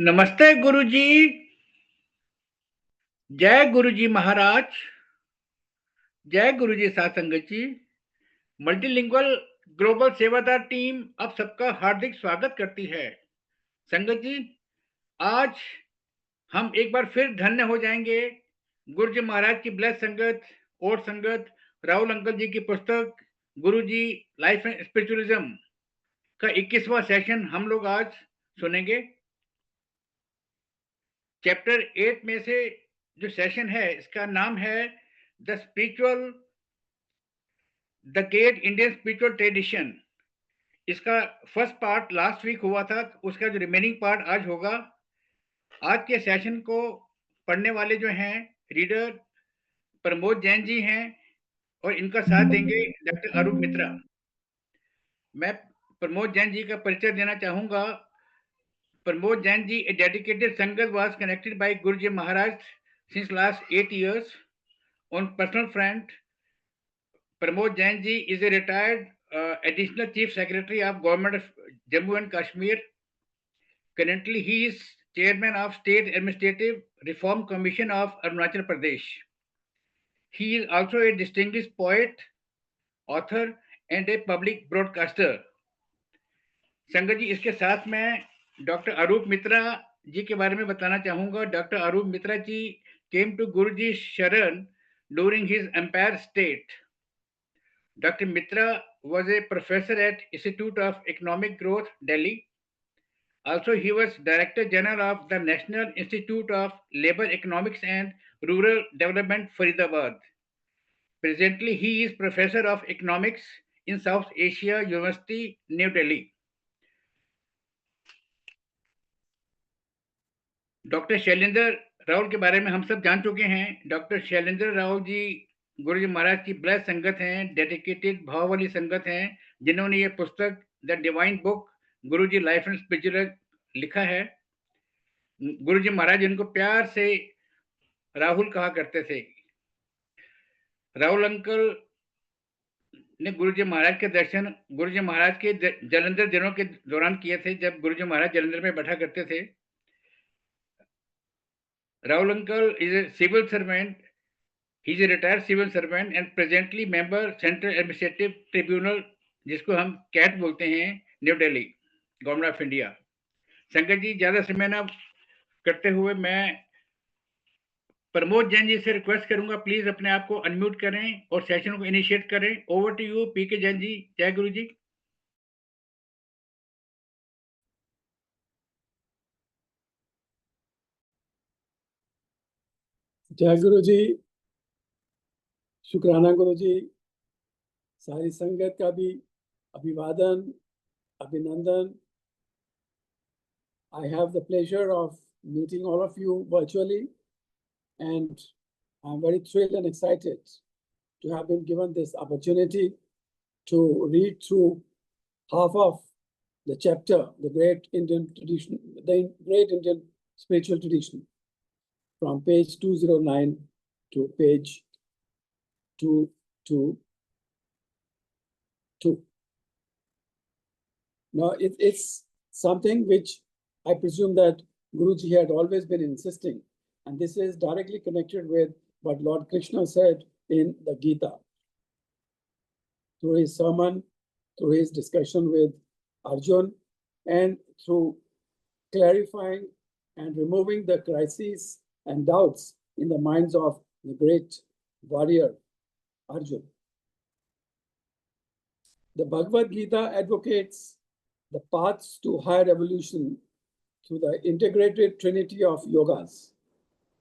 नमस्ते गुरुजी। जय गुरुजी महाराज। जय गुरुजी साथ संगत जी। मल्टीलिंगुअल ग्लोबल सेवादार टीम अब सबका हार्दिक स्वागत करती है। संगत जी, आज हम एक बार फिर धन्य हो जाएंगे गुरुजी महाराज की ब्लेस संगत और संगत राहुल अंकल जी की पुस्तक गुरुजी लाइफ एंड स्पिरिचुअलिज्म का 21वां सेशन हम लोग आज सुनेंगे। चैप्टर 8 में से जो सेशन है इसका नाम है the great Indian spiritual tradition. इसका फर्स्ट पार्ट लास्ट वीक हुआ था, उसका जो रिमेनिंग पार्ट आज होगा। आज के सेशन को पढ़ने वाले जो हैं रीडर प्रमोद जैन जी हैं और इनका साथ देंगे डॉक्टर अरूप मित्रा। मैं प्रमोद जैन जी का परिचय देना चाहूंगा। Pramod Jain ji, a dedicated Sangat, was connected by Guruji Maharaj since last 8 years. On personal front, Pramod Jain ji is a retired additional chief secretary of government of Jammu and Kashmir. Currently, he is chairman of State Administrative Reform Commission of Arunachal Pradesh. He is also a distinguished poet, author, and a public broadcaster. संगत जी, इसके साथ मैं doctor Arup Mitra जी के बारे में बताना चाहूंगा। Doctor Arup Mitra ji came to Guruji Sharan during his empire state. Dr. Mitra was a professor at Institute of Economic Growth, Delhi. Also, he was Director General of the National Institute of Labor Economics and Rural Development, Faridabad. Presently, he is Professor of Economics in South Asia University, New Delhi. Doctor Shailendra Rahul के बारे में हम सब जान चुके हैं। Doctor Shailendra Rahul ji गुरुजी महाराज की bless संगत हैं, डेडिकेटेड भाव वाली संगत हैं, जिन्होंने ये पुस्तक the divine book Guruji life and spiritual लिखा है। गुरुजी महाराज इनको प्यार से राहुल कहा करते थे। राहुल अंकल ने गुरुजी महाराज के दर्शन गुरुजी महाराज के जलंधर दिनों के दौरान किए थे, जब गुरुजी महाराज जलंधर में बैठा करते थे। Rahul uncle is a civil servant. He is a retired civil servant and presently member Central Administrative Tribunal, जिसको हम कैट बोलते हैं, new Delhi, government of India. संगत जी, ज्यादा समय न करते हुए मैं प्रमोद जैन जी से रिक्वेस्ट करूंगा, प्लीज अपने आप को अनम्यूट करें और सेशन को इनिशिएट करें। ओवर टू यू पीके जैन जी। जय गुरु जी। जय गुरु जी, शुक्राना गुरु जी। सारी संगत का भी अभिवादन, अभिनंदन। I have the pleasure of meeting all of you virtually, and I'm very thrilled and excited to have been given this opportunity to read through half of the chapter, the great Indian tradition, the great Indian spiritual tradition, from page 209 to page 222. Now, it's something which I presume that Guruji had always been insisting, and this is directly connected with what Lord Krishna said in the Gita. Through his sermon, through his discussion with Arjun, and through clarifying and removing the crises and doubts in the minds of the great warrior Arjun. The Bhagavad Gita advocates the paths to higher evolution through the integrated trinity of yogas,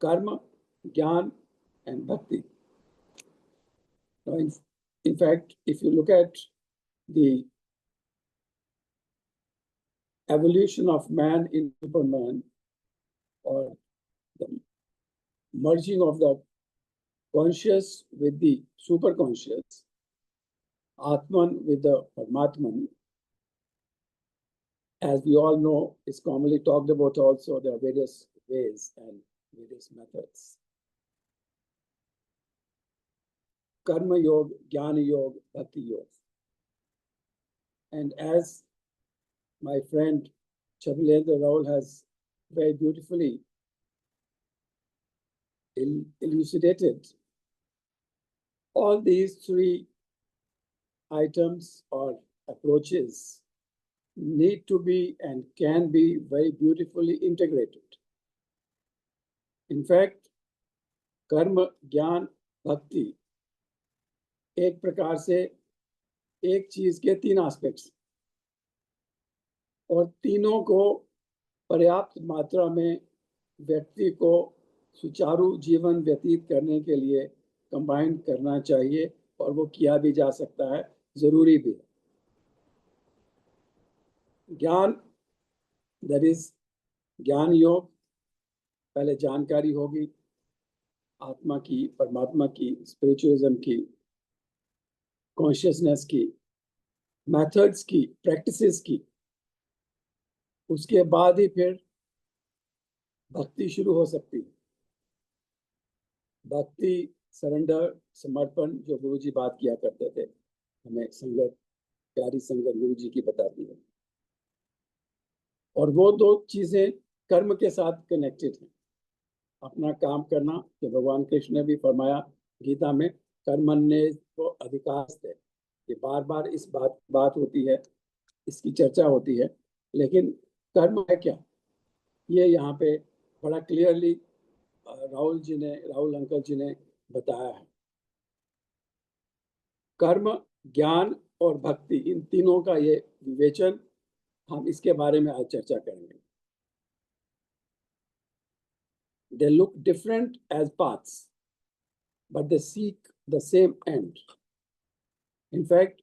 karma, jnana, and bhakti. Now, in fact, if you look at the evolution of man in Superman, or the merging of the conscious with the superconscious, Atman with the Paramatman, as we all know, is commonly talked about also. There are various ways and various methods. Karma Yoga, Jnana Yoga, Bhakti Yoga. And as my friend Chabilendra Raul has very beautifully elucidated. All these three items or approaches need to be and can be very beautifully integrated. In fact, कर्म, ज्ञान, भक्ति एक प्रकार से एक चीज के तीन एस्पेक्ट्स, और तीनों को पर्याप्त मात्रा में व्यक्ति को सुचारू जीवन व्यतीत करने के लिए कंबाइन करना चाहिए, और वो किया भी जा सकता है, जरूरी भी है। ज्ञान, दैट इज ज्ञान योग, पहले जानकारी होगी आत्मा की, परमात्मा की, स्पिरिचुअलिज्म की, कॉन्शियसनेस की, मेथड्स की, प्रैक्टिसेस की। उसके बाद ही फिर भक्ति शुरू हो सकती है। भक्ति, सरेंडर, समर्पण, जो गुरु जी बात किया करते थे, हमें संगत, प्यारी संगत गुरु जी की बताती है। और वो दो चीजें कर्म के साथ कनेक्टेड हैं। अपना काम करना, जो भगवान कृष्ण ने भी फरमाया गीता में, कर्मण्ये को अधिकारस्ते, ये बार बार इस बात होती है, इसकी चर्चा होती है, लेकिन कर्म है क्या, ये यहाँ पे बड़ा क्लियरली राहुल अंकल जी ने बताया है। कर्म, ज्ञान और भक्ति, इन तीनों का ये विवेचन, हम इसके बारे में आज चर्चा करेंगे। They look different as paths, but they seek the same end. In fact,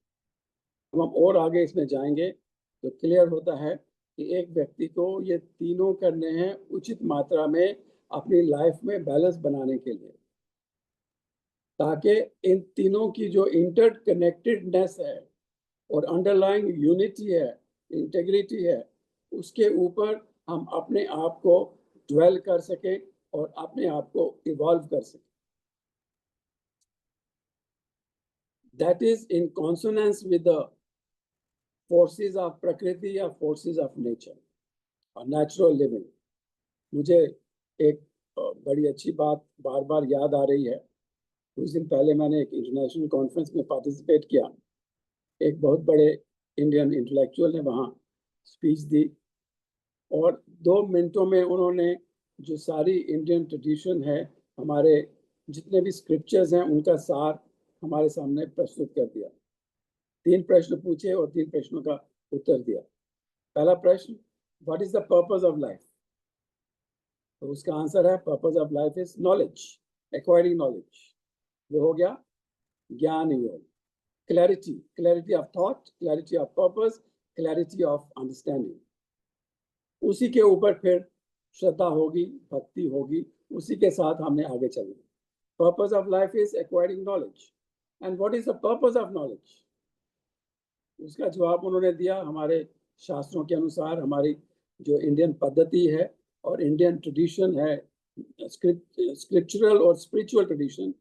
हम और आगे इसमें जाएंगे तो क्लियर होता है कि एक व्यक्ति को ये तीनों करने हैं उचित मात्रा में अपनी लाइफ में बैलेंस बनाने के लिए, ताकि इन तीनों की जो इंटरकनेक्टेडनेस है और अंडरलाइंग यूनिटी है, इंटेग्रिटी है, उसके ऊपर हम अपने आप को ड्वेल कर सकें और अपने आप को इवॉल्व कर सकें। That is in consonance with the forces of प्रकृति या forces of nature और natural living। मुझे एक बड़ी अच्छी बात बार बार याद आ रही है। कुछ दिन पहले मैंने एक इंटरनेशनल कॉन्फ्रेंस में पार्टिसिपेट किया। एक बहुत बड़े इंडियन इंटेलेक्चुअल ने वहाँ स्पीच दी, और 2 मिनटों में उन्होंने जो सारी इंडियन ट्रेडिशन है, हमारे जितने भी स्क्रिप्चर्स हैं, उनका सार हमारे सामने प्रस्तुत कर दिया। 3 प्रश्न पूछे और 3 प्रश्नों का उत्तर दिया। पहला प्रश्न, what is the purpose of life? तो उसका आंसर है, purpose of life is knowledge, acquiring knowledge. वो हो गया ज्ञान योग, clarity, clarity of thought, clarity of purpose, clarity of understanding. उसी के ऊपर फिर श्रद्धा होगी, भक्ति होगी, उसी के साथ हमने आगे चलना। Purpose of life is acquiring knowledge. And what is the purpose of knowledge? उसका जवाब उन्होंने दिया, हमारे शास्त्रों के अनुसार, हमारी जो इंडियन पद्धति है और इंडियन ट्रेडिशन है, स्क्रिप्चुरल और स्पिरिचुअल ट्रेडिशन,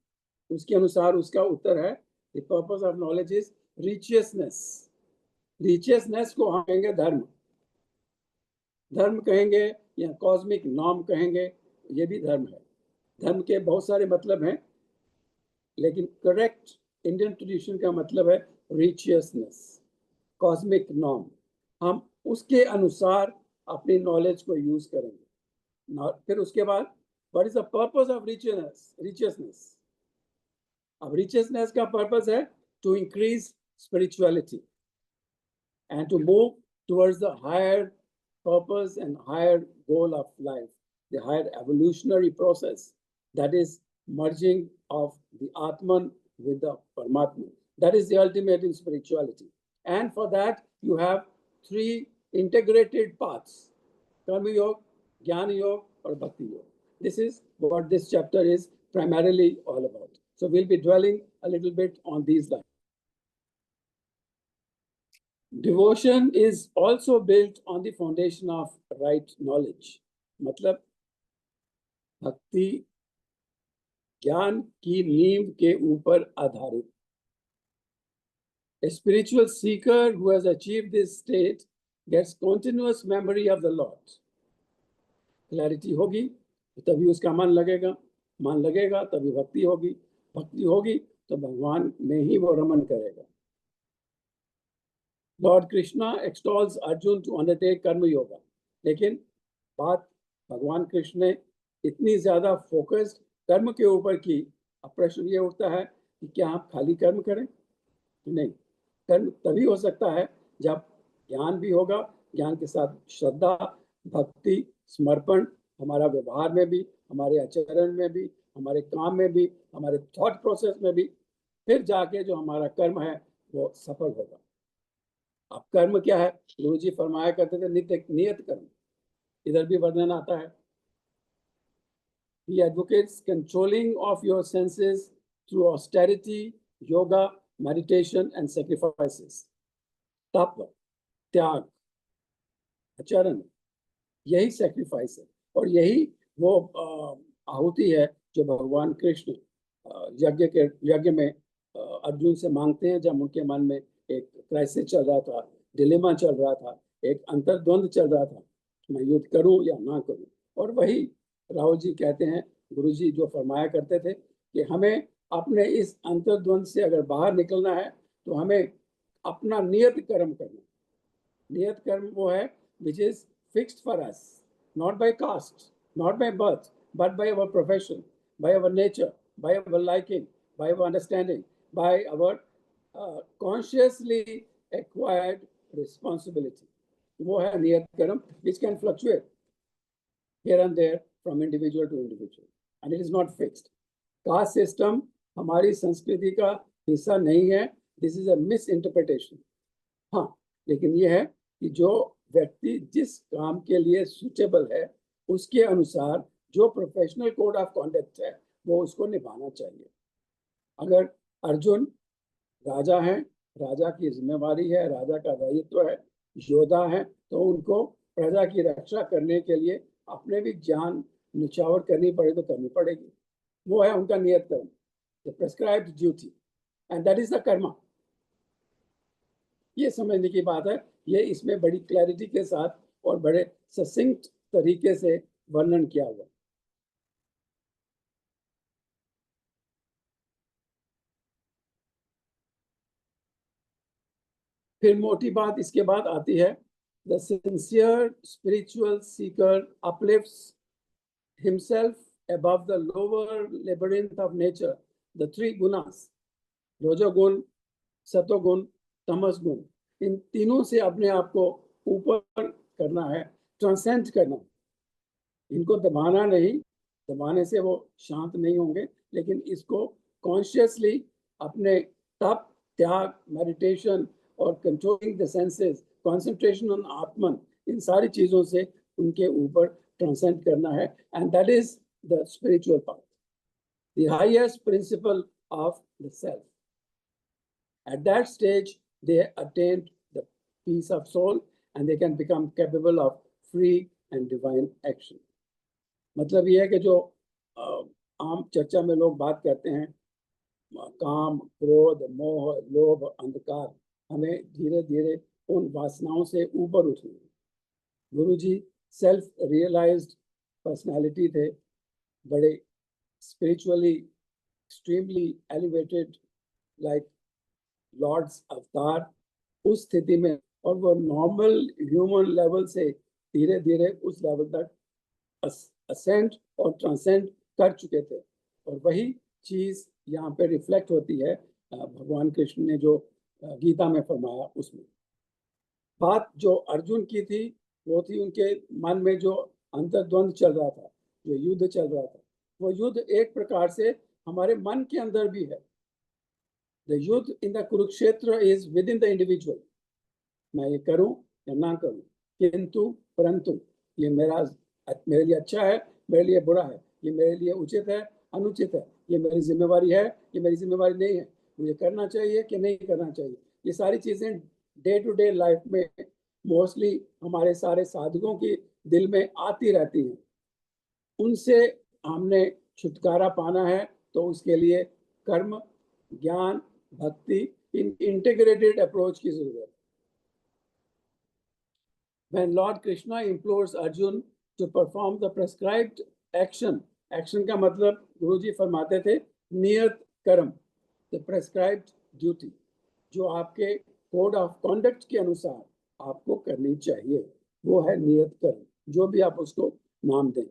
उसके अनुसार उसका उत्तर है, the purpose of knowledge is righteousness. Righteousness को हम कहेंगे धर्म, धर्म कहेंगे या कॉस्मिक नॉर्म कहेंगे, ये भी धर्म है। धर्म के बहुत सारे मतलब हैं, लेकिन करेक्ट इंडियन ट्रेडिशन का मतलब है रिचियसनेस, कॉस्मिक नॉर्म। हम उसके अनुसार अपनी नॉलेज को यूज करेंगे। फिर उसके बाद, what is the purpose of righteousness? अब रिचियसनेस का पर्पस है to increase spirituality and to move towards the higher purpose and higher goal of life, the higher evolutionary process, that is merging of the Atman with the Paramatman. That is the ultimate in spirituality. And for that, you have 3 integrated paths: Karma Yoga, Jnana Yoga, or Bhakti Yoga. This is what this chapter is primarily all about. So we'll be dwelling a little bit on these lines. Devotion is also built on the foundation of right knowledge. मतलब भक्ति ज्ञान की नींव के ऊपर आधारित। A spiritual seeker who has achieved this state gets continuous memory of the Lord. Clarity होगी तभी उसका मन लगेगा तभी भक्ति होगी तो भगवान में ही वो रमन करेगा। Lord Krishna extols Arjun to undertake karma yoga, लेकिन बात भगवान कृष्ण ने इतनी ज्यादा फोकस्ड कर्म के ऊपर की, अब प्रश्न ये उठता है कि क्या आप खाली कर्म करें? नहीं, कर्म तभी हो सकता है जब ज्ञान भी होगा, ज्ञान के साथ श्रद्धा, भक्ति, समर्पण हमारा व्यवहार में भी, हमारे आचरण में भी, हमारे काम में भी, हमारे थॉट प्रोसेस में भी, फिर जाके जो हमारा कर्म है वो सफल होगा। अब कर्म क्या है? गुरु जी फरमाया करते थे नियत कर्म, इधर भी वर्णन आता है। He advocates controlling of your senses through austerity, yoga, meditation and sacrifices. तप, त्याग, आचरण, यही सैक्रिफाइस है और यही वो आहुति है जो भगवान कृष्ण यज्ञ में अर्जुन से मांगते हैं जब उनके मन में एक क्राइसिस चल रहा था, डिलेमा चल रहा था, एक अंतर्द्वंद चल रहा था, मैं युद्ध करूं या ना करूं। और वही राहुल जी कहते हैं, गुरु जी जो फरमाया करते थे कि हमें अपने इस अंतर्द्वंद से अगर बाहर निकलना है तो हमें अपना नियत कर्म करना। नियत कर्म वो है which is fixed for us, not by caste, not by birth, but by our profession, by our nature, by our liking, by our understanding, by our consciously acquired responsibility. वो है नियत कर्म which can fluctuate here and there from individual to individual and it is not fixed. Caste system हमारी संस्कृति का हिस्सा नहीं है, this is a misinterpretation. हाँ, लेकिन ये है कि जो व्यक्ति जिस काम के लिए सुटेबल है उसके अनुसार जो प्रोफेशनल कोड ऑफ कॉन्डक्ट है वो उसको निभाना चाहिए। अगर अर्जुन राजा हैं, राजा की जिम्मेवारी है, राजा का दायित्व है, योद्धा है, तो उनको प्रजा की रक्षा करने के लिए अपने भी जान निछावर करनी पड़े तो करनी पड़ेगी। वो है उनका नियत कर्म, the prescribed duty, and that is the Karma. ये समझने की बात है, ये इसमें बड़ी क्लैरिटी के साथ और बड़े ससिंक्ट तरीके से वर्णन किया हुआ। फिर मोटी बात इसके बाद आती है, the sincere spiritual Sikar uplifts himself above the lower labyrinth of nature, the three gunas, रजोगुण, सतोगुण, तमस गुण, इन तीनों से अपने आप को ऊपर करना है, ट्रांसेंड करना। इनको दबाना नहीं, दबाने से वो शांत नहीं होंगे, लेकिन इसको कॉन्शियसली अपने तप, त्याग, मेडिटेशन और controlling the senses, concentration on आत्मन, इन सारी चीजों से उनके ऊपर ट्रांसेंड करना है, and that is the spiritual path, the highest principle of the self. At that stage, they attained the peace of soul and they can become capable of free and divine action. मतलब ये है कि जो आम चर्चा में लोग बात करते हैं, काम, क्रोध, मोह, लोभ, अंधकार, हमें धीरे धीरे उन वासनाओं से ऊपर उठना है। गुरु जी सेल्फ रियलाइज्ड पर्सनालिटी थे, बड़े spiritually extremely elevated, like lord's avatar, उस स्थिति में, और वो नॉर्मल ह्यूमन लेवल से धीरे धीरे उस लेवल तक असेंड और ट्रांसेंड कर चुके थे। और वही चीज यहाँ पे रिफ्लेक्ट होती है भगवान कृष्ण ने जो गीता में फरमाया उसमें। बात जो अर्जुन की थी वो थी उनके मन में जो अंतर्द्वंद चल रहा था, जो युद्ध चल रहा था, वो युद्ध एक प्रकार से हमारे मन के अंदर भी है। The youth in the Kurukshetra is within the individual. मैं ये करूं या ना करूं, किंतु परंतु ये मेरे लिए अच्छा है, मेरे लिए बुरा है, ये मेरे लिए उचित है, अनुचित है, ये मेरी जिम्मेवारी है, ये मेरी जिम्मेवारी नहीं है, मुझे करना चाहिए कि नहीं करना चाहिए। ये सारी चीजें डे टू डे लाइफ में मोस्टली हमारे सारे साधकों की दिल में आती रहती हैं। उनसे हमने छुटकारा पाना है तो उसके लिए कर्म, ज्ञान, भक्ति, इन इंटीग्रेटेड अप्रोच की जरूरत है। When Lord Krishna implores Arjun to perform the prescribed action. Action का मतलब गुरुजी फरमाते थे नियत कर्म, the prescribed duty, जो आपके कोड ऑफ कॉन्डक्ट के अनुसार आपको करनी चाहिए, वो है नियत कर्म, जो भी आप उसको नाम दें.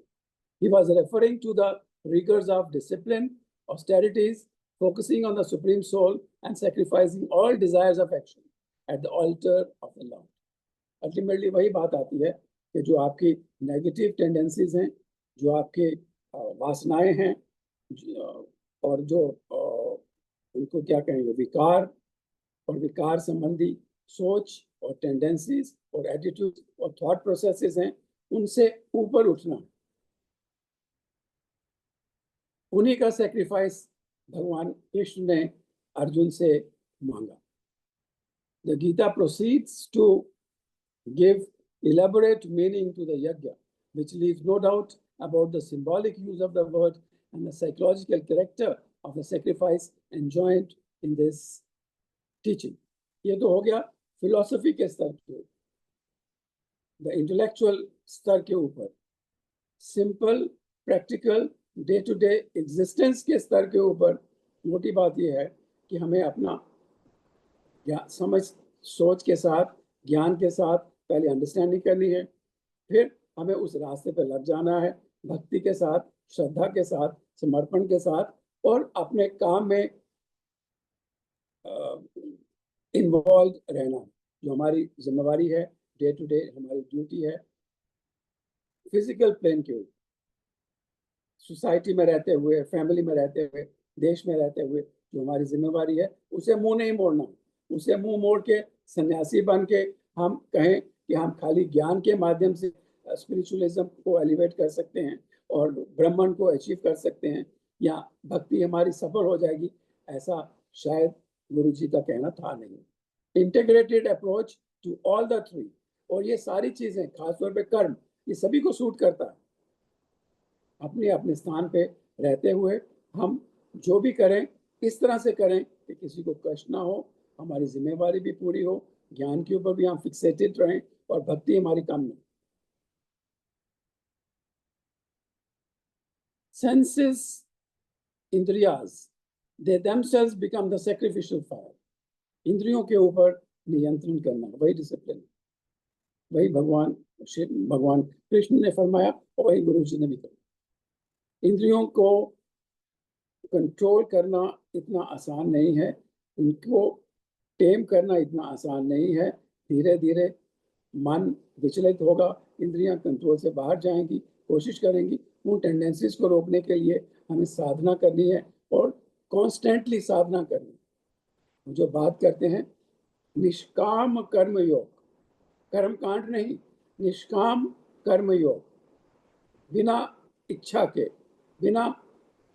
He was referring to the rigors of discipline, austerities, focusing on the supreme soul and sacrificing all desires of action at the altar of the Lord. Ultimately वही बात आती है कि जो आपकी नेगेटिव टेंडेंसीज हैं, जो आपके वासनाएं हैं, और जो उनको क्या कहेंगे विकार और विकार संबंधी सोच और टेंडेंसीज और एटीट्यूड और थॉट प्रोसेसेस हैं, उनसे ऊपर उठना, उन्हीं का सेक्रीफाइस भगवान कृष्ण ने अर्जुन से मांगा. The Gita proceeds to give elaborate meaning to the yajna, which leaves no doubt about the symbolic use of the word and the psychological character of the sacrifice enjoined in this teaching. ये तो हो गया philosophy के स्तर के, the intellectual स्तर के ऊपर. Simple practical day to day existence के स्तर के ऊपर मोटी बात यह है कि हमें अपना समझ सोच के साथ, ज्ञान के साथ पहले अंडरस्टैंडिंग करनी है, फिर हमें उस रास्ते पर लग जाना है भक्ति के साथ, श्रद्धा के साथ, समर्पण के साथ, और अपने काम में इन्वॉल्व रहना, जो हमारी जिम्मेवारी है, डे टू डे हमारी ड्यूटी है. फिजिकल प्लेन के ऊपर, सोसाइटी में रहते हुए, फैमिली में रहते हुए, देश में रहते हुए जो हमारी जिम्मेवारी है, उसे मुंह नहीं मोड़ना. उसे मुंह मोड़ के सन्यासी बन के हम कहें कि हम खाली ज्ञान के माध्यम से स्पिरिचुअलिज्म को एलिवेट कर सकते हैं और ब्रह्मन को अचीव कर सकते हैं, या भक्ति हमारी सफल हो जाएगी, ऐसा शायद गुरु जी का कहना था नहीं. Integrated approach to all the three, और ये सारी चीजें खासतौर पे कर्म, ये सभी को सूट करता है. अपने अपने स्थान पे रहते हुए हम जो भी करें इस तरह से करें कि किसी को कष्ट ना हो, हमारी जिम्मेवारी भी पूरी हो, ज्ञान के ऊपर भी हम फिक्सेटेड रहें और भक्ति हमारी कम नहीं. Senses, इंद्रियाज, they themselves become the sacrificial fire. इंद्रियों के ऊपर नियंत्रण करना, वही डिसिप्लिन, वही भगवान कृष्ण ने फरमाया और वही गुरु जी ने भी कहा. इंद्रियों को कंट्रोल करना इतना आसान नहीं है, उनको टेम करना इतना आसान नहीं है. धीरे धीरे मन विचलित होगा, इंद्रियां कंट्रोल से बाहर जाएंगी, कोशिश करेंगी. उन टेंडेंसीज को रोकने के लिए हमें साधना करनी है और कॉन्स्टेंटली साधना करनी है. जो बात करते हैं निष्काम कर्म योग, कर्म कांड नहीं, निष्काम कर्म योग, बिना इच्छा के, बिना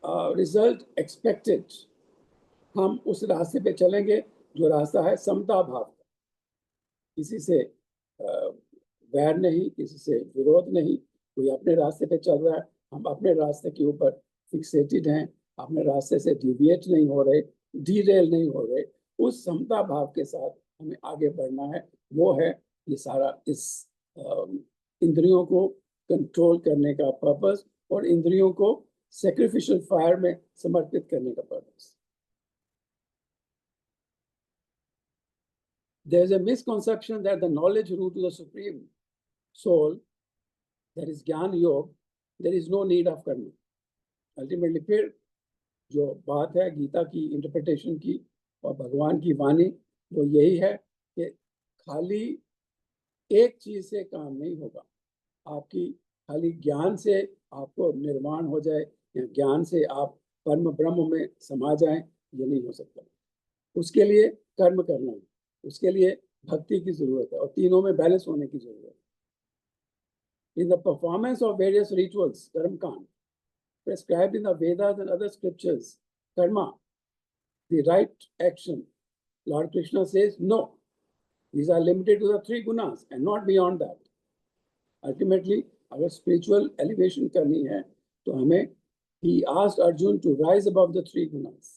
रिजल्ट एक्सपेक्टेड हम उस रास्ते पे चलेंगे जो रास्ता है समता भाव का. किसी से वैर नहीं, किसी से विरोध नहीं, कोई अपने रास्ते पे चल रहा है, हम अपने रास्ते के ऊपर फिक्सेटेड हैं, अपने रास्ते से डिविएट नहीं हो रहे, डीरेल नहीं हो रहे. उस समता भाव के साथ हमें आगे बढ़ना है. वो है ये सारा इस इंद्रियों को कंट्रोल करने का पर्पस और इंद्रियों को सैक्रिफिशियल फायर में समर्पित करने का purpose. There is a misconception that the knowledge route to the supreme soul, that is Gyan Yoga, there is no need of karma. Ultimately, फिर जो बात है गीता की इंटरप्रिटेशन की और भगवान की वाणी, वो यही है कि खाली एक चीज से काम नहीं होगा. आपकी खाली ज्ञान से आपको निर्वाण हो जाए या ज्ञान से आप परम ब्रह्म में समा जाएं, ये नहीं हो सकता. उसके लिए कर्म करना है, उसके लिए भक्ति की जरूरत है और तीनों में बैलेंस होने की जरूरत है. In the performance of various rituals, karma kand, prescribed in the Vedas and other scriptures, karma, the right action, Lord Krishna says no. These are limited to the three gunas and not beyond that. Ultimately, अगर spiritual elevation करनी है तो हमें he asked Arjun to rise above the three gunas.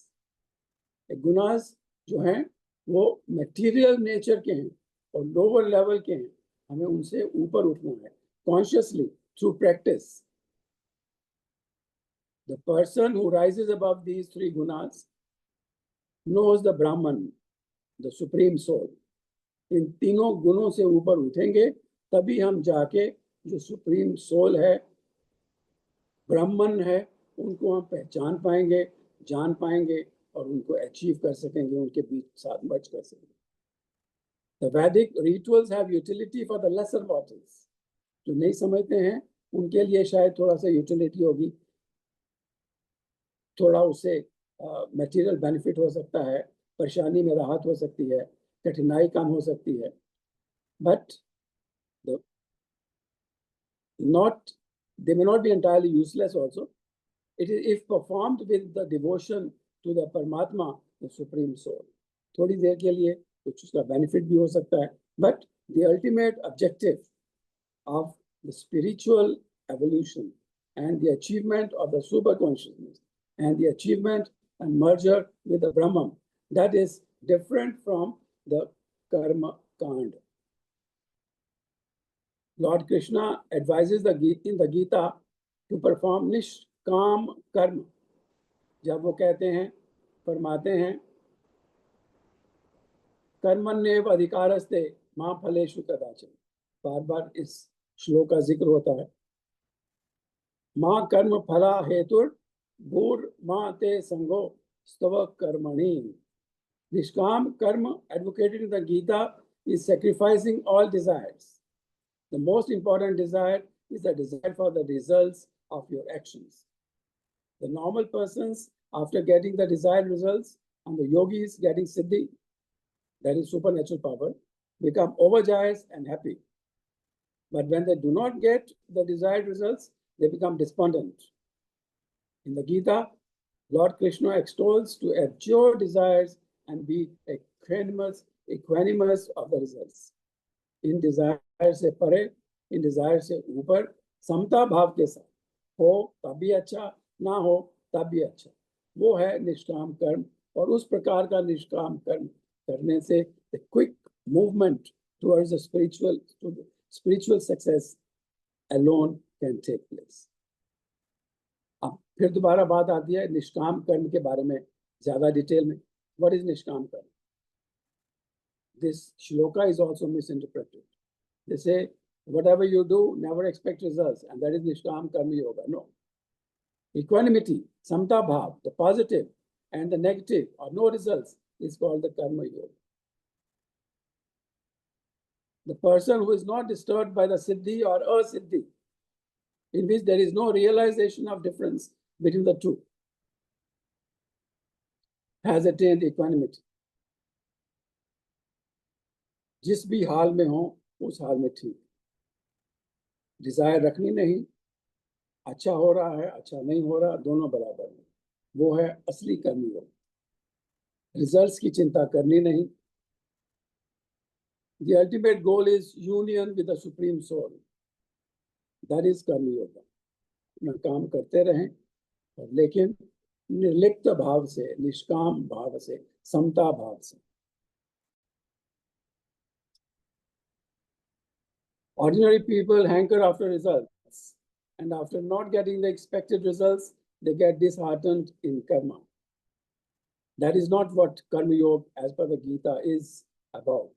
गुनास जो हैं वो material nature के हैं और लोअर लेवल के हैं, हमें उनसे ऊपर उठना है consciously. through practice. The person who rises above these three gunas knows the Brahman, the supreme soul. इन तीनों गुणों से ऊपर उठेंगे तभी हम जाके जो सुप्रीम सोल है, ब्राह्मण है, उनको हम पहचान पाएंगे, जान पाएंगे और उनको अचीव कर सकेंगे, उनके बीच साथ मर्ज कर सकेंगे. The Vedic rituals have utility for the lesser mortals. जो नहीं समझते हैं उनके लिए शायद थोड़ा सा यूटिलिटी होगी, थोड़ा उससे मटेरियल बेनिफिट हो सकता है, परेशानी में राहत हो सकती है, कठिनाई कम हो सकती है. But they may not be entirely useless also. It is if performed with the devotion to the Paramatma, the Supreme Soul. थोड़ी देर के लिए कुछ उसका बेनिफिट भी हो सकता है, but the ultimate objective of the spiritual evolution and the achievement of the super consciousness and the achievement and merger with the Brahman, that is different from the karma kand. Lord Krishna advises in the Gita to perform nishkam karma. जब वो कहते हैं, फरमाते हैं, कर्मण्येव अधिकारस्ते मां फलेषु कदाचन. बार बार इस श्लोक का जिक्र होता है. मां कर्म फला हेतुर भूर मां ते संगो स्तव कर्मणि. Nishkam karma advocated in the Gita is sacrificing all desires. The most important desire is the desire for the results of your actions. The normal persons, after getting the desired results, and the yogis getting siddhi, that is supernatural power, become overjoyous and happy. But when they do not get the desired results, they become despondent. In the Gita, Lord Krishna extols to abjure desires and be equanimous of the results. इन desire से परे, इन desire से ऊपर समता भाव के साथ हो तब भी अच्छा, ना हो तब भी अच्छा, वो है निष्काम कर्म. और उस प्रकार का निष्काम कर्म करने से the quick movement towards the spiritual success alone can take place. अब फिर दोबारा बात आती है निष्काम कर्म के बारे में ज्यादा डिटेल में. What is निष्काम कर्म? This shloka is also misinterpreted. They say, whatever you do, never expect results, and that is Nishkam Karma Yoga. No. Equanimity, Samta Bhav, the positive and the negative, or no results, is called the Karma Yoga. The person who is not disturbed by the Siddhi or Asiddhi, in which there is no realization of difference between the two, has attained equanimity. जिस भी हाल में हो उस हाल में ठीक, Dzire रखनी नहीं, अच्छा हो रहा है अच्छा नहीं हो रहा दोनों बराबर है, वो है असली कर्मयोग. रिजल्ट्स की चिंता करनी नहीं. The ultimate goal is union with the supreme soul. That is कर्मयोग. अपना काम करते रहें और लेकिन निर्लिप्त भाव से, निष्काम भाव से, समता भाव से. Ordinary people hanker after results, and after not getting the expected results, they get disheartened in karma. That is not what Karma Yoga, as per the Gita, is about.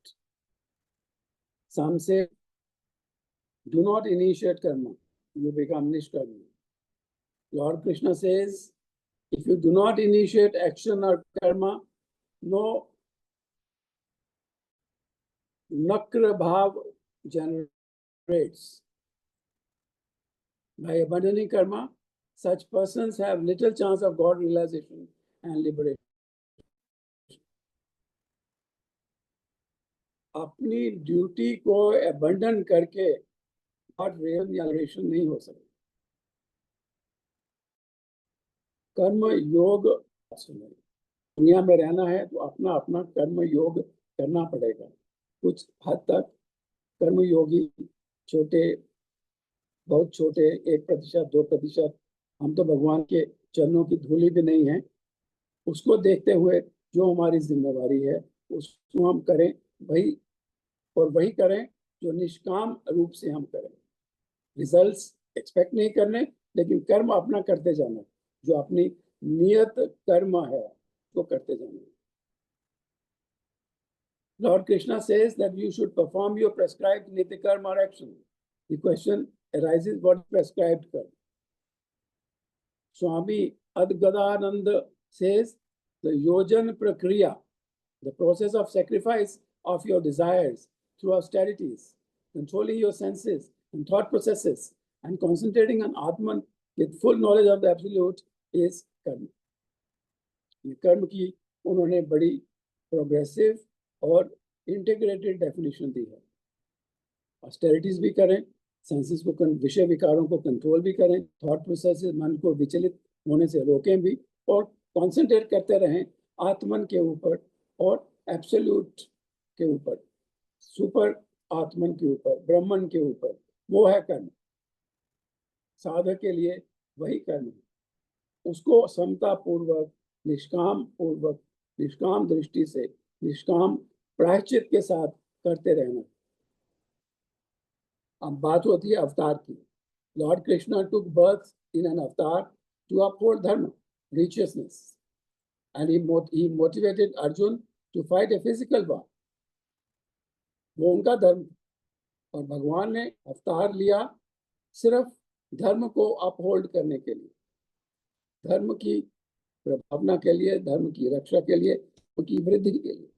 Some say, do not initiate karma, you become nishkarma. Lord Krishna says, if you do not initiate action or karma, no nakra bhav generates. By abandoning karma, such persons have little chance of God realization and liberation. अपनी duty को abandon करके God realisation नहीं हो सकता. कर्म योग, दुनिया में रहना है तो अपना अपना कर्म योग करना पड़ेगा. कुछ हद तक कर्म योगी छोटे, बहुत छोटे, 1%, 2%, हम तो भगवान के चरणों की धूली भी नहीं है, उसको देखते हुए जो हमारी जिम्मेवारी है उसको हम करें, वही करें जो निष्काम रूप से हम करें. रिजल्ट्स एक्सपेक्ट नहीं करने, लेकिन कर्म अपना करते जाना, जो अपनी नियत कर्म है वो करते जाना। Lord Krishna says that you should perform your prescribed nitya karma or action. The question arises, what is prescribed karma? Swami Adgadananda says the yojan prakriya, the process of sacrifice of your desires through austerities, controlling your senses and thought processes, and concentrating on Atman with full knowledge of the Absolute is karma. ये कर्म की उन्होंने बड़ी progressive और integrated definition दी है। Austerities भी करें, senses को विषय विकारों को कंट्रोल भी करें, थॉट प्रोसेस मन को विचलित होने से रोकें भी, और कॉन्सेंट्रेट करते रहें आत्मन के ऊपर और एब्सोल्यूट के ऊपर, सुपर आत्मन के ऊपर, ब्रह्मन के ऊपर। वो है कर्म। साधक के लिए वही कर्म है, उसको समता पूर्वक, निष्काम पूर्वक, निष्काम दृष्टि से, निष्काम प्रायश्चित के साथ करते रहना। अब बात होती है अवतार की। Lord Krishna took birth in an Avatar two uphold धर्म, righteousness, and he motivated Arjun to fight a physical war. वो उनका धर्म, और भगवान ने अवतार लिया सिर्फ धर्म को अपहोल्ड करने के लिए, धर्म की प्रभावना के लिए, धर्म की रक्षा के लिए, उनकी वृद्धि के लिए।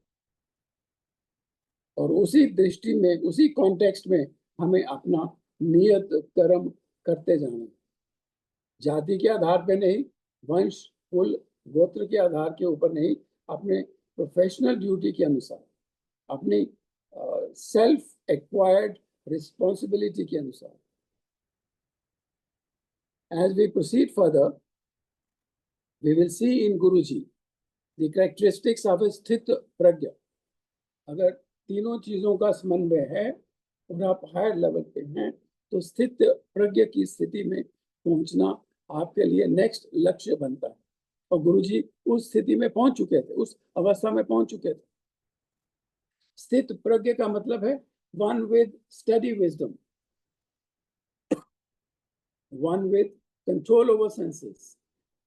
और उसी दृष्टि में, उसी कॉन्टेक्स्ट में हमें अपना नियत कर्म करते जाना, जाति के आधार पे नहीं, वंश कुल गोत्र के आधार के ऊपर नहीं, अपने प्रोफेशनल ड्यूटी के अनुसार, अपनी सेल्फ एक्वायर्ड रिस्पॉन्सिबिलिटी के अनुसार। As we proceed further, we will see in Guruji the characteristics of a स्थित प्रज्ञा। अगर तीनों चीजों का समन्वय है और आप हायर लेवल पे हैं, तो स्थित प्रज्ञा की स्थिति में पहुंचना आपके लिए नेक्स्ट लक्ष्य बनता है। और गुरुजी उस स्थिति में पहुंच चुके थे, उस अवस्था में पहुंच चुके थे। स्थित प्रज्ञा का मतलब है one with study wisdom, one with control over senses,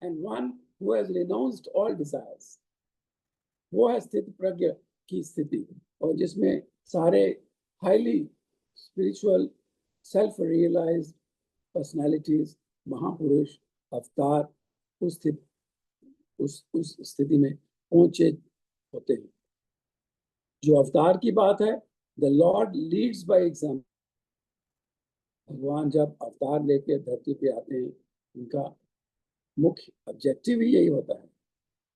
and one who has renounced all desires. वो है स्थित प्रज्ञा की स्थिति, और जिसमें सारे highly spiritual self realised personalities, महापुरुष, अवतार उस स्थिति में पहुंचे होते हैं। जो अवतार की बात है, the Lord leads by example. भगवान जब अवतार लेके धरती पे आते हैं, उनका मुख्य ऑब्जेक्टिव ही यही होता है,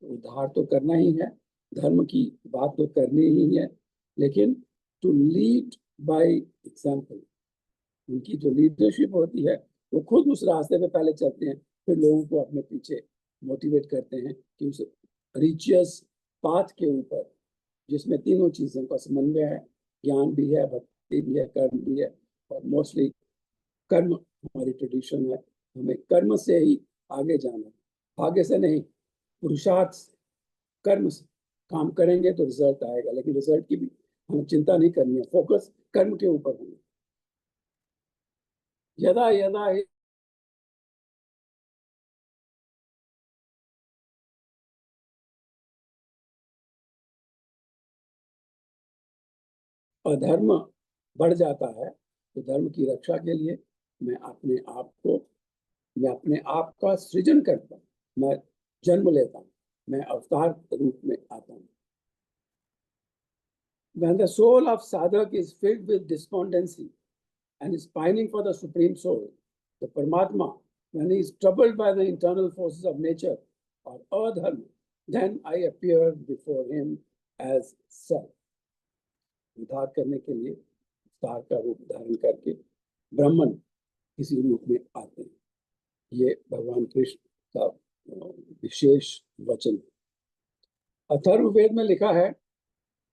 उद्धार तो करना ही है, धर्म की बात तो करनी ही है, लेकिन टू लीड बाय एग्जाम्पल। उनकी जो लीडरशिप होती है, वो खुद उस रास्ते पे पहले चलते हैं, फिर लोगों को अपने पीछे मोटिवेट करते हैं कि उस रिचियस पाथ के ऊपर, जिसमें तीनों चीजों का समन्वय है, ज्ञान भी है, भक्ति भी है, कर्म भी है, और मोस्टली कर्म हमारी ट्रेडिशन है, हमें कर्म से ही आगे जाना, भाग्य से नहीं, पुरुषार्थ से, कर्म से। काम करेंगे तो रिजल्ट आएगा, लेकिन रिजल्ट की भी हमें चिंता नहीं करनी है, फोकस कर्म के ऊपर होना। यदा यदा ही अधर्म बढ़ जाता है, तो धर्म की रक्षा के लिए मैं अपने आप का सृजन करता हूँ, मैं जन्म लेता हूँ, मैं अवतार रूप में आता हूँ। When the soul of sadhak is filled with despondency and is pining for the supreme soul, the Paramatma, when he is troubled by the internal forces of nature or adharma, then I appear before him as self. उद्धार करने के लिए अवतार का रूप धारण करके ब्राह्मण किसी रूप में आते हैं। ये भगवान कृष्ण का विशेष वचन। अथर्ववेद में लिखा है,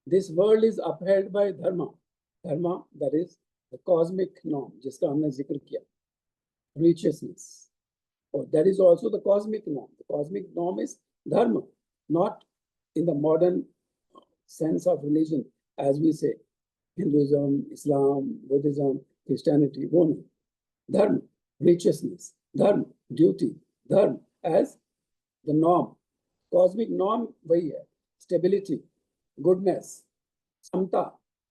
This world is upheld by dharma. Dharma, that is the cosmic norm, जिसका हमने जिक्र किया, righteousness. Or that is also the cosmic norm. The cosmic norm is dharma, not in the modern sense of religion, as we say, Hinduism, Islam, Buddhism, Christianity, वो नहीं, धर्म, righteousness, dharma, duty, dharma as the norm. Cosmic norm वही है, stability, goodness, समता,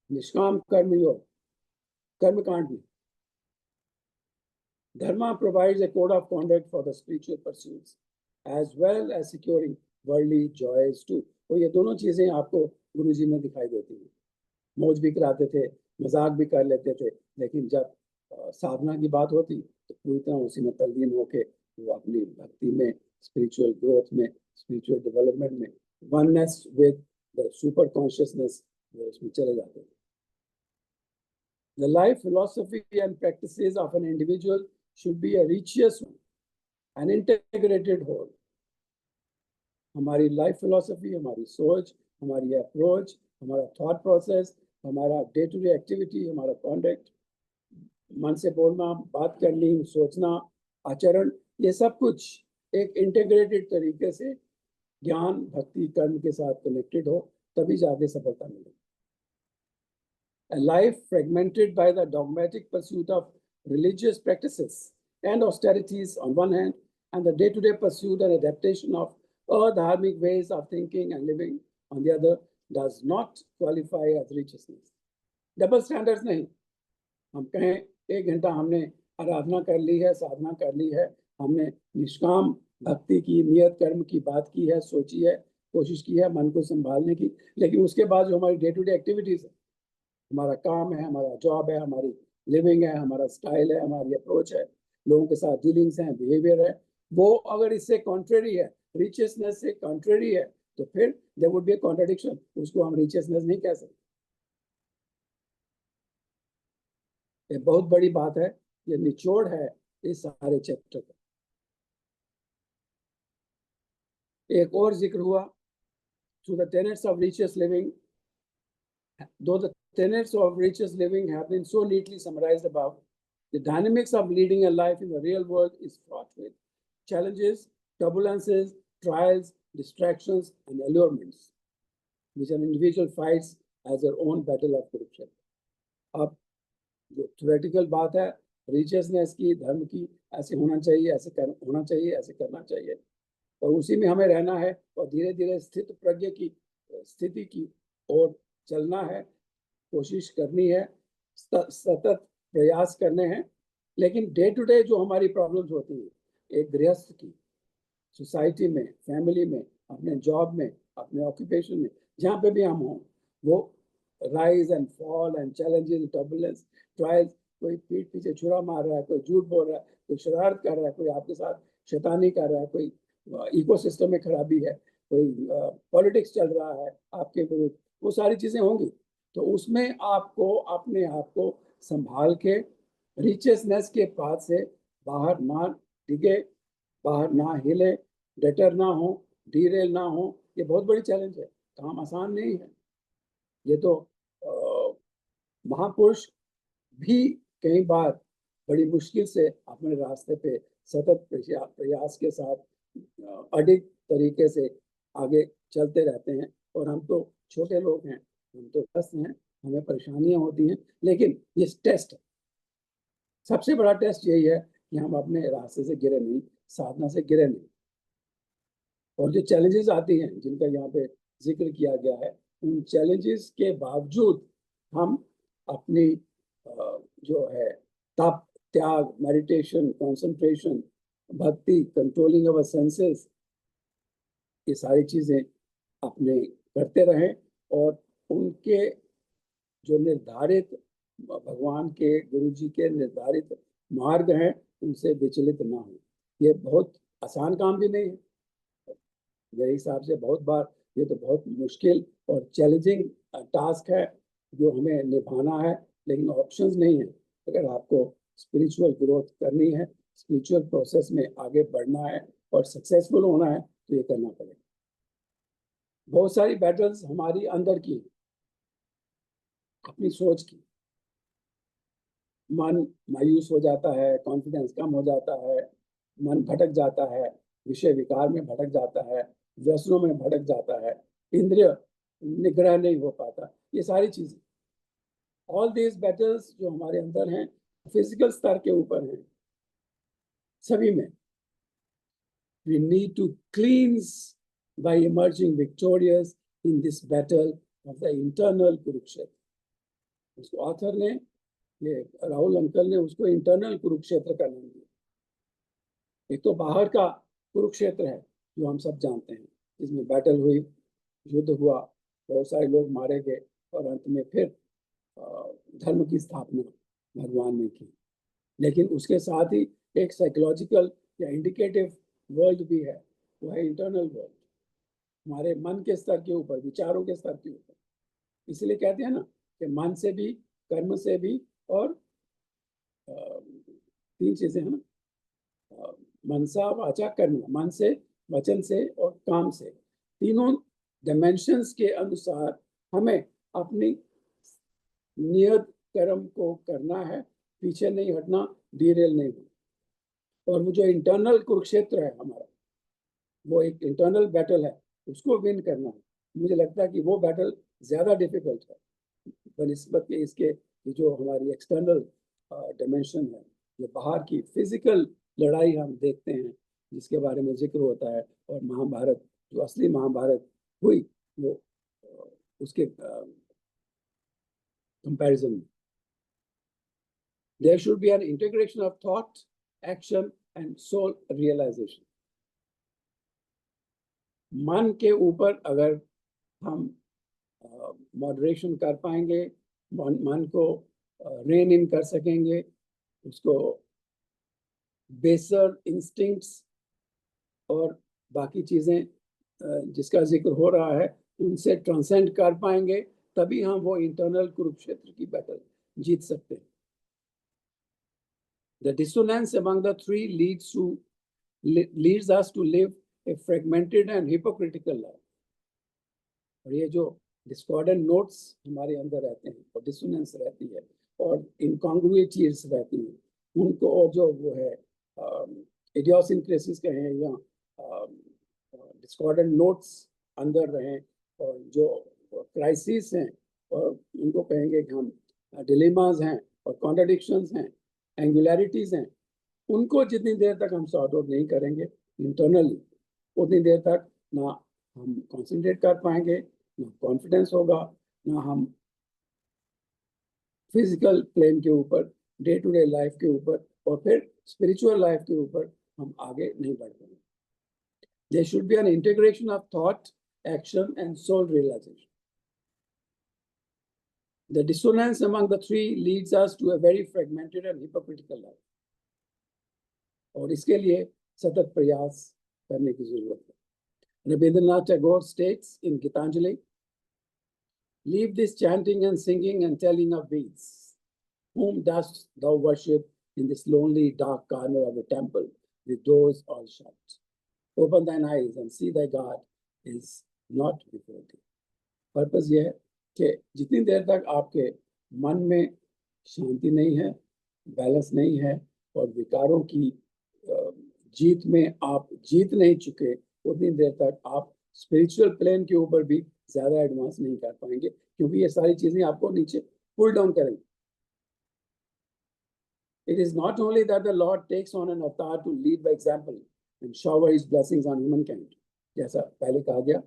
निष्काम कर्म योग, कर्म कांड में. Dharma provides a code of conduct for the spiritual pursuits as well as securing worldly joys too. तो ये दोनों चीजें आपको गुरुजी में दिखाई देती हैं. मौज भी कराते थे, मजाक भी कर लेते थे, लेकिन जब साधना की बात होती तो पूरी तरह उसी में तल्लीन होके वो अपनी भक्ति में, स्पिरिचुअल ग्रोथ में, स्पिरिचुअल डेवलपमेंट में, oneness with the super consciousness, वो उसमें चले जाते थे. The life philosophy and practices of an individual should be a righteous one, an integrated whole. हमारी लाइफ फिलोसफी, हमारी सोच, हमारी अप्रोच, हमारा थॉट प्रोसेस, हमारा डे टू डे एक्टिविटी, हमारा कॉन्डक्ट, मन से बोलना, बात करनी, सोचना, आचरण, ये सब कुछ एक इंटीग्रेटेड तरीके से ज्ञान, भक्ति, कर्म के साथ कनेक्टेड हो, तभी जाके सफलता मिलेगी. A life fragmented by the dogmatic pursuit of religious practices and austerities on one hand, and the day-to-day pursuit and adaptation of adharmic ways of thinking and living on the other, does not qualify as righteousness. Double standards नहीं. हम कहें 1 घंटा हमने आराधना कर ली है, साधना कर ली है, हमने निष्काम भक्ति की, नियत कर्म की बात की है, सोची है, कोशिश की है मन को संभालने की, लेकिन उसके बाद जो हमारी डे टू डे एक्टिविटीज है, हमारा काम है, हमारा जॉब है, हमारी लिविंग है, हमारा स्टाइल है, हमारी अप्रोच है, लोगों के साथ डीलिंग्स हैं, बिहेवियर है, वो अगर इससे कॉन्ट्रेरी है, रिचनेस से कॉन्ट्रेरी है, तो फिर there would be a contradiction. उसको हम रिचनेस नहीं कह सकते. ये बहुत बड़ी बात है, ये निचोड़ है इस सारे चैप्टर का. एक और जिक्र हुआ, through the tenets of righteous living, though the tenets of righteous living have been so neatly summarized above, the dynamics of leading a life in the real world is fraught with challenges, turbulences, trials, distractions, and allurements, which an individual fights as their own battle of corruption. अब जो theoretical बात है रिचियसनेस की, धर्म की, ऐसे होना चाहिए, ऐसे होना चाहिए, ऐसे करना चाहिए, और उसी में हमें रहना है, और धीरे धीरे स्थित प्रज्ञ की स्थिति की ओर चलना है, कोशिश करनी है, सतत प्रयास करने हैं. लेकिन डे टू डे जो हमारी प्रॉब्लम्स होती हैं, एक गृहस्थ की, सोसाइटी में, फैमिली में, अपने जॉब में, अपने ऑक्यूपेशन में, जहाँ पे भी हम हों, वो rise and fall and challenges, turbulence, trials, कोई पीठ पीछे छुरा मार रहा है, कोई झूठ बोल रहा है, कोई शरारत कर रहा है, कोई आपके साथ शैतानी कर रहा है, कोई इकोसिस्टम में खराबी है, कोई पॉलिटिक्स चल रहा है आपके विरुद्ध, वो सारी चीजें होंगी. तो उसमें आपको अपने आप को संभाल के रिचनेस के पाथ से बाहर ना डिगे, बाहर ना हिले, डेटर ना हो, डीरेल ना हो. ये बहुत बड़ी चैलेंज है, काम आसान नहीं है. ये तो महापुरुष भी कई बार बड़ी मुश्किल से अपने रास्ते पे सतत प्रयास के साथ अडिग तरीके से आगे चलते रहते हैं, और हम तो छोटे लोग हैं, हम तो ग्रस्त हैं, हमें परेशानियां होती हैं, लेकिन ये टेस्ट है. सबसे बड़ा टेस्ट यही है कि हम अपने रास्ते से गिरे नहीं, साधना से गिरे नहीं. और जो चैलेंजेस आती हैं जिनका यहाँ पे जिक्र किया गया है, उन चैलेंजेस के बावजूद हम अपनी जो है तप, त्याग, मेडिटेशन, कंसंट्रेशन, भक्ति, कंट्रोलिंग अवर सेंसेस, ये सारी चीजें अपने करते रहें, और उनके जो निर्धारित भगवान के, गुरु जी के निर्धारित मार्ग हैं, उनसे विचलित ना हो. ये बहुत आसान काम भी नहीं है, मेरे हिसाब से बहुत बार ये तो बहुत मुश्किल और चैलेंजिंग टास्क है जो हमें निभाना है, लेकिन ऑप्शंस नहीं है. अगर आपको स्पिरिचुअल ग्रोथ करनी है, स्पिरिचुअल प्रोसेस में आगे बढ़ना है और सक्सेसफुल होना है, तो ये करना पड़ेगा. बहुत सारी बैटल्स हमारी अंदर की, अपनी सोच की. मन मायूस हो जाता है, कॉन्फिडेंस कम हो जाता है, मन भटक जाता है, विषय विकार में भटक जाता है, व्यसनों में भटक जाता है, इंद्रिय निग्रह नहीं हो पाता. ये सारी चीजें, ऑल दीज बैटल्स जो हमारे अंदर हैं, फिजिकल स्तर के ऊपर हैं, सभी में। We need to cleanse by emerging victorious in this battle of the internal Kurukshetra. उसको ऑथर ने, ये राहुल अंकल ने उसको इंटरनल कुरुक्षेत्र का नाम दिया। एक तो बाहर का कुरुक्षेत्र है जो हम सब जानते हैं, इसमें बैटल हुई, युद्ध हुआ, बहुत सारे लोग मारे गए और अंत में फिर धर्म की स्थापना भगवान ने की। लेकिन उसके साथ ही एक साइकोलॉजिकल या इंडिकेटिव वर्ल्ड भी है, वो है इंटरनल वर्ल्ड, हमारे मन के स्तर के ऊपर, विचारों के स्तर के ऊपर। इसलिए कहते हैं ना कि मन से भी, कर्म से भी, और तीन चीजें हैं ना, मनसा वाचा कर्म, मन से, वचन से और काम से, तीनों डायमेंशंस के अनुसार हमें अपनी नियत कर्म को करना है, पीछे नहीं हटना, डीरेल नहीं होना। और वो जो इंटरनल कुरुक्षेत्र है हमारा, वो एक इंटरनल बैटल है, उसको विन करना है। मुझे लगता है कि वो बैटल ज्यादा डिफिकल्ट है बनिस्बत के इसके जो हमारी एक्सटर्नल डायमेंशन है, जो बाहर की फिजिकल लड़ाई हम देखते हैं, जिसके बारे में जिक्र होता है। और महाभारत, जो असली महाभारत हुई, वो उसके कंपैरिजन में। There should be an integration of thought, action and soul realization. मन के ऊपर अगर हम मॉडरेशन कर पाएंगे, मन को रेन इन कर सकेंगे, उसको बेसर इंस्टिंक्ट्स और बाकी चीजें जिसका जिक्र हो रहा है उनसे ट्रांसेंड कर पाएंगे, तभी हम वो इंटरनल कुरुक्षेत्र की बैटल जीत सकते हैं। The dissonance among the three leads us to live a fragmented and hypocritical life. और ये जो discordant notes हमारे अंदर रहते हैं और dissonance रहती है और incongruities रहती हैं, उनको, और जो वो है idiosyncrasies कहें या discordant notes अंदर रहें, और जो crises हैं और उनको कहेंगे कि हम dilemmas हैं और contradictions हैं, एंगुलरिटीज हैं, उनको जितनी देर तक हम सॉर्ट आउट नहीं करेंगे इंटरनली, उतनी देर तक ना हम कंसंट्रेट कर पाएंगे, ना कॉन्फिडेंस होगा, ना हम फिजिकल प्लेन के ऊपर, डे टू डे लाइफ के ऊपर और फिर स्पिरिचुअल लाइफ के ऊपर हम आगे नहीं बढ़ पाएंगे। There should be an integration of thought, action and soul realisation. The dissonance among the three leads us to a very fragmented and hypocritical life. और इसके लिए सतत प्रयास करने की जरूरत है। Rabindranath Tagore states in Gitanjali, leave this chanting and singing and telling of beads. Whom dost thou worship in this lonely dark corner of the temple with doors all shut? Open thine eyes and see thy God is not before thee. Purpose ये है कि जितनी देर तक आपके मन में शांति नहीं है, बैलेंस नहीं है और विकारों की जीत में आप जीत नहीं चुके, उतनी देर तक आप स्पिरिचुअल प्लेन के ऊपर भी ज्यादा एडवांस नहीं कर पाएंगे, क्योंकि ये सारी चीजें आपको नीचे पुल डाउन करेंगे. It is not only that the Lord takes on an avatar to lead by example and shower his blessings on humankind, जैसा पहले कहा गया,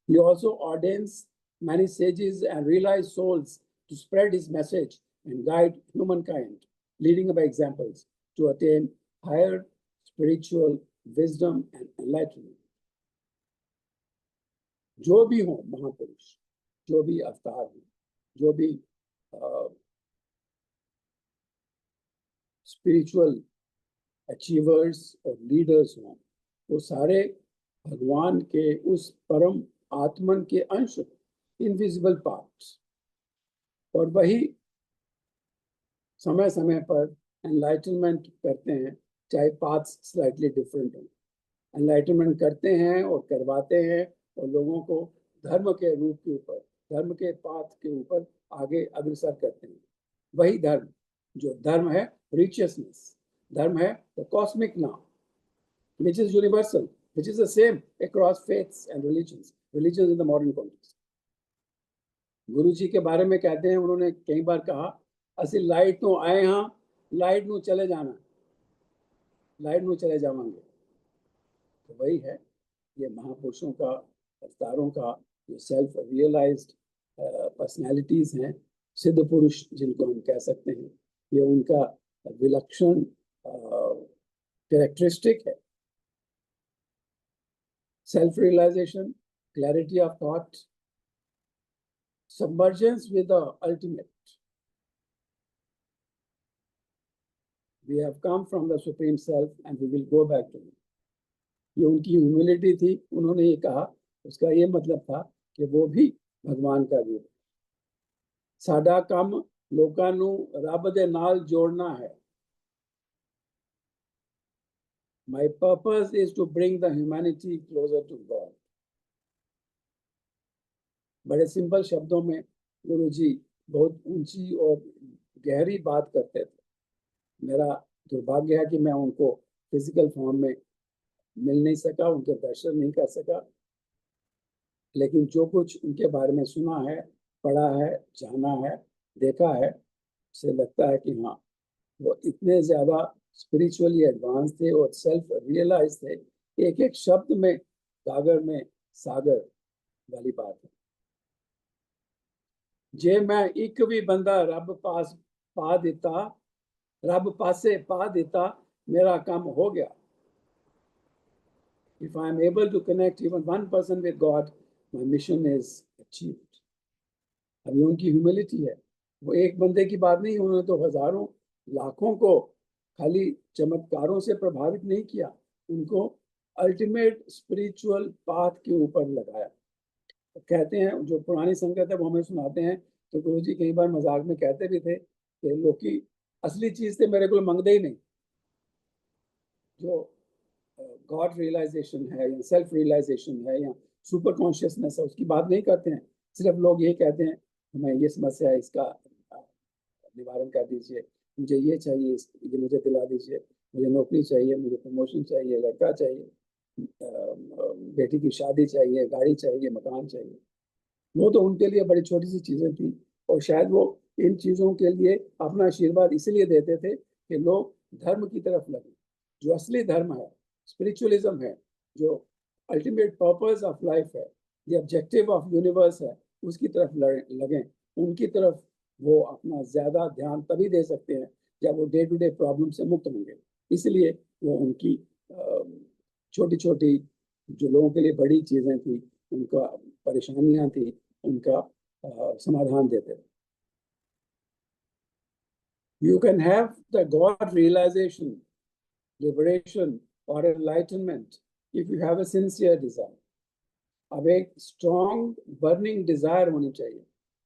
he also ordains many sages and realized souls to spread his message and guide humankind, leading by examples to attain higher spiritual wisdom and enlightenment. जो भी हो महापुरुष, जो भी अवतार हो, जो भी स्पिरिचुअल अचीवर्स और लीडर्स हों, वो सारे भगवान के उस परम आत्मन के अंश, इनविजिबल पार्ट्स, और वही समय समय पर एनलाइटनमेंट करते हैं, चाहे पाथ्स स्लाइटली डिफरेंट हो. एनलाइटनमेंट करते हैं और करवाते हैं और लोगों को धर्म के रूप के ऊपर, धर्म के पाथ के ऊपर आगे अग्रसर करते हैं. वही धर्म, जो धर्म है रिचियसनेस, धर्म है द कॉस्मिक नाम, which is universal, which is the same across faiths and religions in the modern context. गुरु जी के बारे में कहते हैं, उन्होंने कई बार कहा, असि लाइट तो आए हाँ, लाइट नु चले जाना. लाइट में चले जाएंगे। तो वही है, ये महापुरुषों का, अवतारों का जो सेल्फ रियलाइज्ड पर्सनैलिटीज हैं, सिद्ध पुरुष जिनको हम कह सकते हैं, ये उनका विलक्षण कैरेक्टरिस्टिक है। Self realisation, clarity of thought, submergence with the ultimate. We have come from the Supreme Self and we will go back to Him. ये उनकी ह्यूमिलिटी थी, उन्होंने ये कहा, उसका ये मतलब था कि वो भी भगवान का रूप है। साडा काम लोकां नू रब दे नाल जोड़ना है। My purpose is to bring the humanity closer to God. बड़े सिंपल शब्दों में गुरु जी बहुत ऊंची और गहरी बात करते थे। मेरा दुर्भाग्य है कि मैं उनको फिजिकल फॉर्म में मिल नहीं सका, उनके दर्शन नहीं कर सका, लेकिन जो कुछ उनके बारे में सुना है, पढ़ा है, जाना है, देखा है, उससे लगता है कि हाँ, वो इतने ज्यादा स्पिरिचुअली एडवांस थे और सेल्फ रियलाइज थे। एक एक शब्द में गागर में सागर वाली बात है। जे मैं एक भी बंदा रब पास पा देता, रब पासे पा देता, मेरा काम हो गया। If I am able to connect even one person with God, my mission is achieved. अभी उनकी ह्यूमिलिटी है, वो एक बंदे की बात नहीं, उन्होंने तो हजारों लाखों को खाली चमत्कारों से प्रभावित नहीं किया, उनको अल्टीमेट स्पिरिचुअल पाथ के ऊपर लगाया। तो कहते हैं, जो पुरानी संगत है वो हमें सुनाते हैं, तो गुरु जी कई बार मजाक में कहते भी थे कि लोकी असली चीज से मेरे को मंगते ही नहीं। जो गॉड रियलाइजेशन है या सेल्फ रियलाइजेशन है या सुपर कॉन्शियसनेस है, उसकी बात नहीं करते हैं। सिर्फ लोग ये कहते हैं, हमें ये समस्या है, इसका निवारण कर दीजिए, मुझे ये चाहिए, ये मुझे दिला दीजिए, मुझे नौकरी चाहिए, मुझे प्रमोशन चाहिए, लड़का चाहिए, बेटी की शादी चाहिए, गाड़ी चाहिए, मकान चाहिए। वो तो उनके लिए बड़ी छोटी सी चीजें थी, और शायद वो इन चीजों के लिए अपना आशीर्वाद इसलिए देते थे कि लोग धर्म की तरफ लगे। जो असली धर्म है, स्पिरिचुअलिज्म है, जो अल्टीमेट पर्पस ऑफ लाइफ है, द ऑब्जेक्टिव ऑफ यूनिवर्स है, उसकी तरफ लगें, उनकी तरफ वो अपना ज्यादा ध्यान तभी दे सकते हैं जब वो डे टू डे प्रॉब्लम से मुक्त होंगे। इसलिए वो उनकी छोटी छोटी जो लोगों के लिए बड़ी चीजें थी, उनका परेशानियां थी, उनका समाधान देते थे। You can have the God realization, liberation or enlightenment if you have a sincere desire. अब एक strong burning desire होनी चाहिए,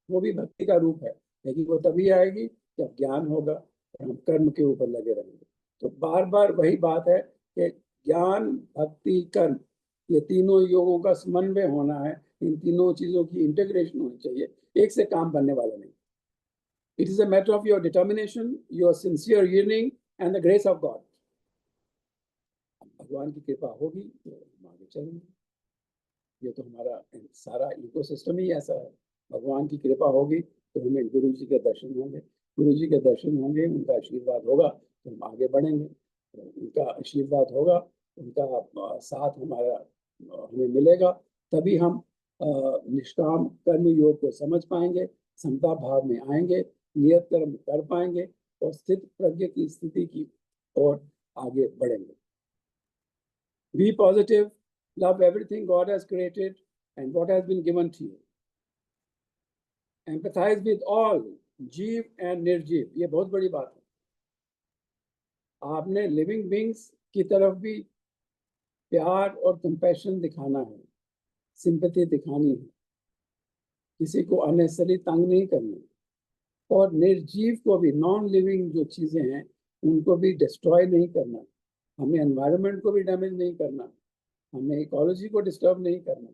वो भी भक्ति का रूप है, लेकिन वो तभी आएगी जब ज्ञान होगा और हम कर्म के ऊपर लगे रहेंगे। तो बार बार वही बात है कि ज्ञान, भक्ति, कर्म, ये तीनों योगों का समन्वय होना है। इन तीनों चीजों की इंटीग्रेशन होनी चाहिए, एक से काम बनने वाला नहीं। It is a matter of your determination, your sincere yearning and the grace of God. भगवान की कृपा होगी तो हम आगे चलेंगे। ये तो हमारा सारा इकोसिस्टम ही ऐसा है। भगवान की कृपा होगी तो हमें गुरु जी के दर्शन होंगे, गुरु जी के दर्शन होंगे, उनका आशीर्वाद होगा तो हम आगे बढ़ेंगे। उनका आशीर्वाद होगा, उनका साथ हमें मिलेगा, तभी हम निष्काम कर्म योग को समझ पाएंगे, समता भाव में आएंगे, नियत कर्म कर पाएंगे और स्थित प्रज्ञ की स्थिति की ओर आगे बढ़ेंगे। Be positive, love everything God has created and what has been given to you. Empathize with all, जीव and निर्जीव, ये बहुत बड़ी बात है। आपने लिविंग बींग्स की तरफ भी प्यार और कंपैशन दिखाना है, सिंपैथी दिखानी है, किसी को अननेसेसरी तंग नहीं करना, और निर्जीव को भी, नॉन लिविंग जो चीजें हैं उनको भी डिस्ट्रॉय नहीं करना, हमें एनवायरनमेंट को भी डैमेज नहीं करना, हमें इकोलॉजी को डिस्टर्ब नहीं करना,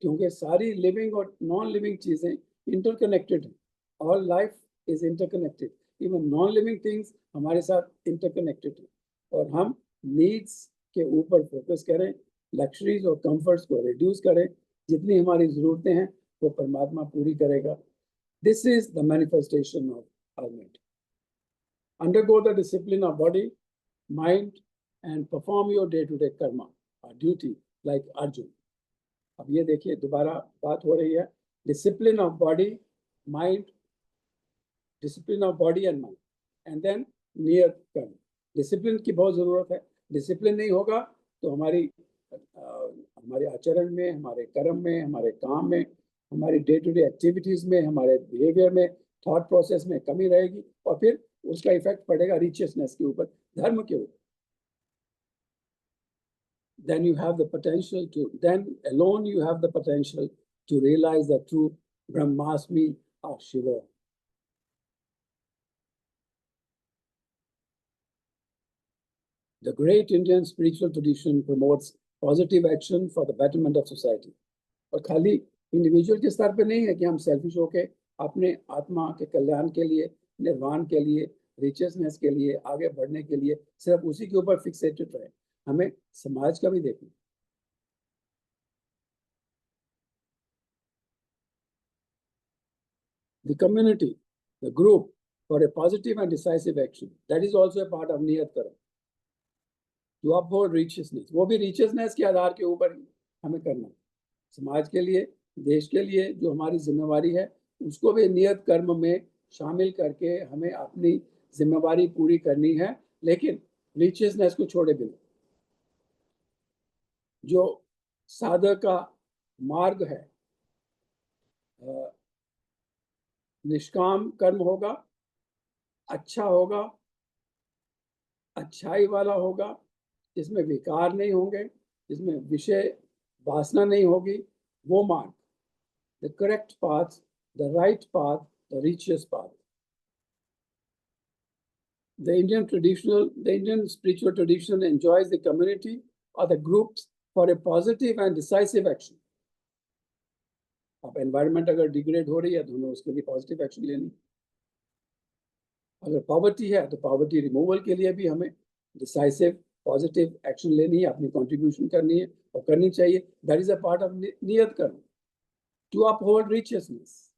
क्योंकि सारी लिविंग और नॉन लिविंग चीजें इंटरकनेक्टेड हैं। All life is interconnected, even non living things हमारे साथ इंटरकनेक्टेड है। और हम नीड्स के ऊपर फोकस करें, लग्जरीज और कंफर्ट्स को रिड्यूस करें, जितनी हमारी जरूरतें हैं वो परमात्मा पूरी करेगा। This is the manifestation of ultimate. Undergo the discipline of body, mind and perform your day-to-day karma or duty like Arjun. अब ये देखिए दोबारा बात हो रही है discipline of body, mind, discipline of body and mind, and then नियत कर्म. डिसिप्लिन की बहुत जरूरत है. डिसिप्लिन नहीं होगा तो हमारे आचरण में, हमारे कर्म में, हमारे काम में, हमारी डे टू डे एक्टिविटीज में, हमारे बिहेवियर में, थॉट प्रोसेस में कमी रहेगी और फिर उसका इफेक्ट पड़ेगा रिचियसनेस के ऊपर, धर्म के ऊपर. Then you have the potential to, then alone you have the potential to realize the true Brahmasmi of Shiva. The great Indian spiritual tradition promotes positive action for the betterment of society. और खाली individual के स्तर पे नहीं है कि हम selfish होके अपने आत्मा के कल्याण के लिए, निर्वाण के लिए, रिचनेस के लिए, आगे बढ़ने के लिए सिर्फ उसी के ऊपर फिक्सेटेड रहे. हमें समाज का भी देखना. The community, the group, for a positive and decisive action, that is also a part of niyat karma. To uphold righteousness, वो भी righteousness के आधार के ऊपर हमें करना. समाज के लिए, देश के लिए जो हमारी जिम्मेवारी है उसको भी नियत कर्म में शामिल करके हमें अपनी जिम्मेवारी पूरी करनी है, लेकिन रिचनेस को छोड़े बिना. जो साधक का मार्ग है, निष्काम कर्म होगा, अच्छा होगा, अच्छाई वाला होगा, जिसमें विकार नहीं होंगे, जिसमें विषय वासना नहीं होगी, वो मार्ग, the correct path, the right path, the righteous path. The Indian spiritual tradition enjoys the community or the groups for a positive and decisive action. अब एनवायरनमेंट अगर डिग्रेड हो रही है तो हमें उसके लिए पॉजिटिव एक्शन लेनी. अगर पॉवर्टी है तो पॉवर्टी रिमूवल के लिए भी हमें डिसाइसिव पॉजिटिव एक्शन लेनी है, अपनी कंट्रीब्यूशन करनी है और करनी चाहिए. That is a part of नियत कर्म. टू अपहोल्ड रिचियसनेस,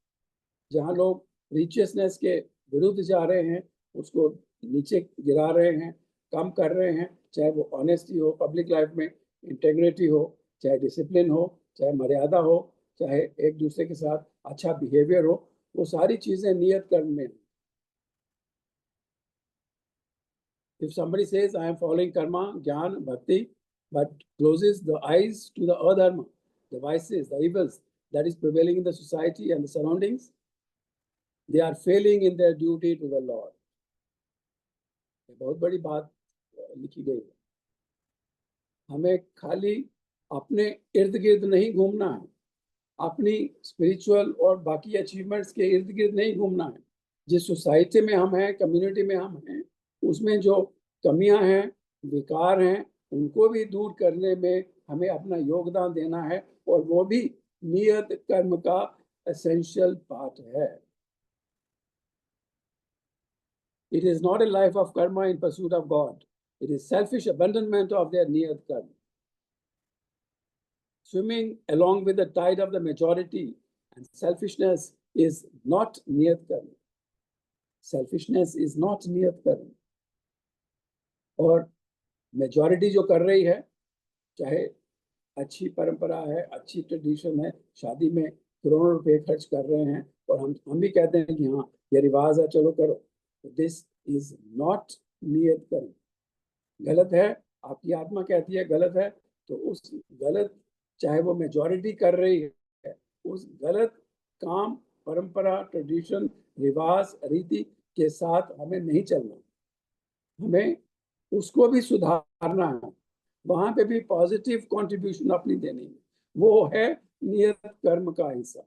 जहाँ लोग रिचियसनेस के विरुद्ध जा रहे हैं, उसको नीचे गिरा रहे हैं, कम कर रहे हैं, चाहे वो ऑनेस्टी हो, पब्लिक लाइफ में इंटेग्रिटी हो, चाहे डिसिप्लिन हो, चाहे मर्यादा हो, चाहे एक दूसरे के साथ अच्छा बिहेवियर हो, वो सारी चीजें नियत कर्म में. If somebody says I am following karma, jnana, bhakti, but closes the eyes to the adharma, the vices, the evils that is prevailing in the society and the surroundings, they are failing in their duty to the Lord. बहुत बड़ी बात लिखी गई है. हमें खाली अपने इर्द गिर्द नहीं घूमना है, अपनी स्पिरिचुअल और बाकी अचीवमेंट्स के इर्द गिर्द नहीं घूमना है. जिस सोसाइटी में हम हैं, कम्युनिटी में हम हैं, उसमें जो कमियां हैं, विकार हैं, उनको भी दूर करने में हमें अपना योगदान देना है, और वो भी नियत कर्म का एसेंशियल पार्ट है. It is not a life of karma in pursuit of God. It is selfish abandonment of their niyat karma. Swimming along with the tide of the majority and selfishness is not niyat karma. Selfishness is not niyat karma. और majority जो कर रही है, चाहे अच्छी परंपरा है, अच्छी ट्रेडिशन है, शादी में करोड़ों रुपए खर्च कर रहे हैं और हम भी कहते हैं कि हाँ ये रिवाज है, चलो करो. दिस इज नॉट नियत कर्म. गलत है, आपकी आत्मा कहती है गलत है, तो उस गलत, चाहे वो मेजॉरिटी कर रही है, उस गलत काम, परंपरा, ट्रेडिशन, रिवाज, रीति के साथ हमें नहीं चलना. हमें उसको भी सुधारना है, वहां पे भी पॉजिटिव कंट्रीब्यूशन अपनी देनी है. वो है नियत कर्म का हिस्सा.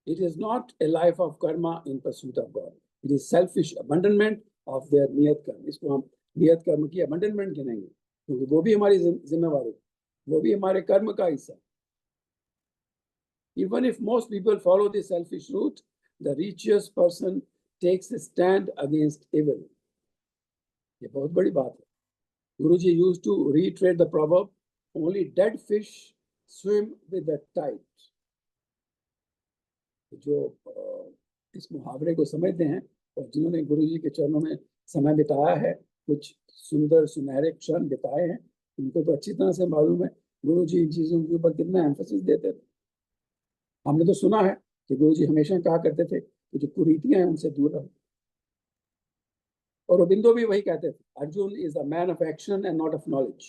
It is not a life of karma in pursuit of God. It is selfish abandonment of their niyat karma. इसको हम नियत कर्म की abandonment गिनेंगे, क्योंकि वो भी हमारी जिम्मेवारी, वो भी हमारे कर्म का हिस्सा. Even if most people follow the selfish route, the righteous person takes a stand against evil. ये बहुत बड़ी बात है. Guruji used to reiterate the proverb, only dead fish swim with the tide. जो इस मुहावरे को समझते हैं और जिन्होंने गुरु जी के चरणों में समय बिताया है, कुछ सुंदर सुनहरे क्षण बिताए हैं, उनको तो अच्छी तरह से मालूम है गुरु जी इन चीजों के ऊपर कितना एम्फेसिस देते थे। हमने तो सुना है कि गुरु जी हमेशा कहा करते थे कि जो कुरीतियां हैं उनसे दूर रहो। और अरबिंदो भी वही कहते थे, Arjun is the man of action and not of knowledge,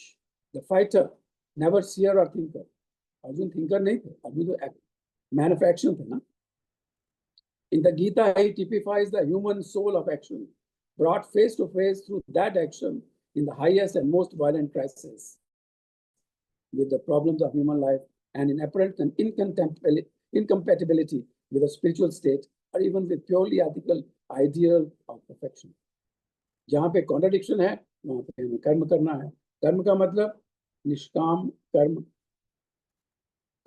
the fighter, never seer और थिंकर। अर्जुन थिंकर नहीं थे, अर्जुन तो मैन ऑफ एक्शन थे ना। In the Gita, he typifies the human soul of action, brought face to face through that action in the highest and most violent crisis with the problems of human life and in apparent incompatibility with a spiritual state or even with purely ethical ideal of perfection. जहाँ पे contradiction है वहां पे हमें कर्म करना है। कर्म का मतलब निष्काम कर्म,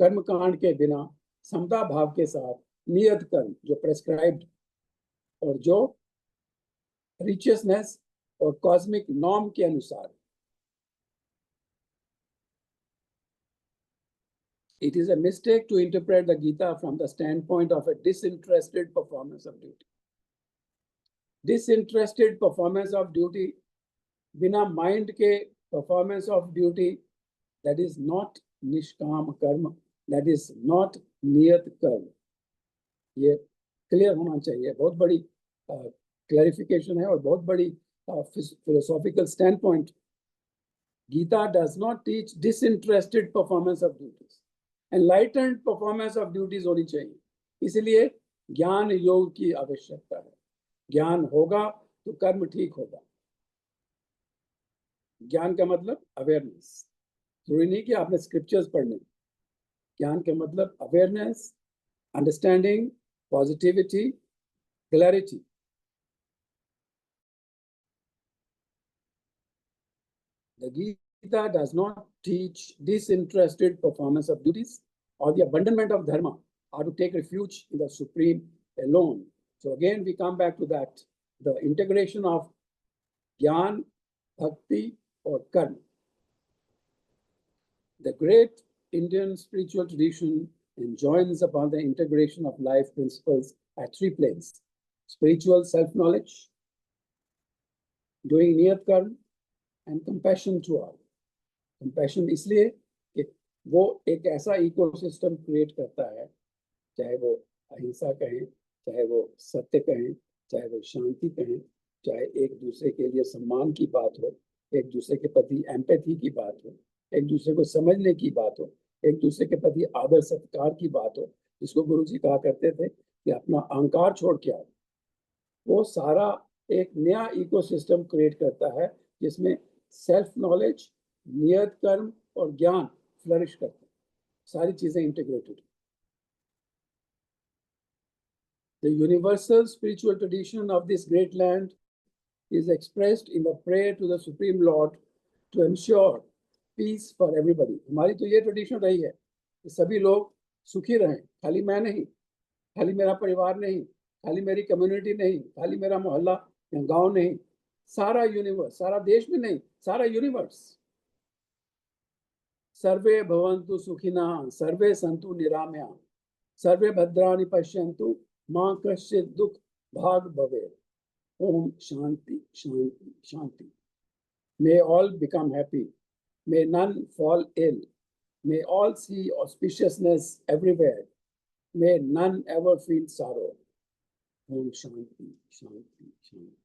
कर्म कांड के बिना समता भाव के साथ नियत कर्म जो प्रेस्क्राइब्ड और जो रिचियसनेस और कॉस्मिक नॉर्म के अनुसार। It is a mistake to interpret the Gita from the standpoint of a disinterested performance of duty. Disinterested performance of duty, बिना mind के performance of duty, that is not निष्काम कर्म, that is not नियत कर्म। ये clear होना चाहिए, बहुत बड़ी क्लैरिफिकेशन है और बहुत बड़ी philosophical standpoint. Gita does not teach disinterested performance of duties. Enlightened performance of duties होनी चाहिए, इसलिए ज्ञान योग की आवश्यकता है। ज्ञान होगा तो कर्म ठीक होगा। ज्ञान का मतलब अवेयरनेस, जरूरी नहीं कि आपने स्क्रिप्चर्स पढ़ने। ज्ञान का मतलब awareness, understanding, positivity, clarity. The Gita does not teach disinterested performance of duties or the abandonment of dharma, or to take refuge in the supreme alone. So again, we come back to that, the integration of Gyan, Bhakti, or Karma. The great Indian spiritual tradition enjoins upon the integration of life principles at three planes: spiritual self-knowledge, doing niyat karma, and compassion to all. Compassion इसलिए कि वो एक ऐसा ecosystem create करता है, चाहे वो अहिंसा कहें, चाहे वो सत्य कहें, चाहे वो शांति कहें, चाहे एक दूसरे के लिए सम्मान की बात हो, एक दूसरे के प्रति एम्पैथी की बात हो, एक दूसरे को समझने की बात हो, एक दूसरे के प्रति आदर सत्कार की बात हो, जिसको गुरु जी कहा करते थे कि अपना अहंकार छोड़ के आओ। वो सारा एक नया इकोसिस्टम क्रिएट करता है जिसमें सेल्फ नॉलेज, नियत कर्म और ज्ञान फ्लरिश करते हैं, सारी चीजें integrated. The universal spiritual tradition of this great land is expressed in the prayer to the Supreme Lord to ensure peace for everybody. हमारी तो ये ट्रेडिशन रही है कि सभी लोग सुखी रहें, खाली मैं नहीं, खाली मेरा परिवार नहीं, खाली मेरी कम्युनिटी नहीं, खाली मेरा मोहल्ला या गांव नहीं, सारा यूनिवर्स, सारा देश में नहीं, सारा यूनिवर्स। सर्वे भवन्तु सुखिनः, सर्वे सन्तु निरामया, सर्वे भद्राणि पश्यन्तु, मां कश्चित् दुख भाग भवेत्। Om Shanti, Shanti, Shanti. May all become happy. May none fall ill. May all see auspiciousness everywhere. May none ever feel sorrow. Om Shanti, Shanti, Shanti.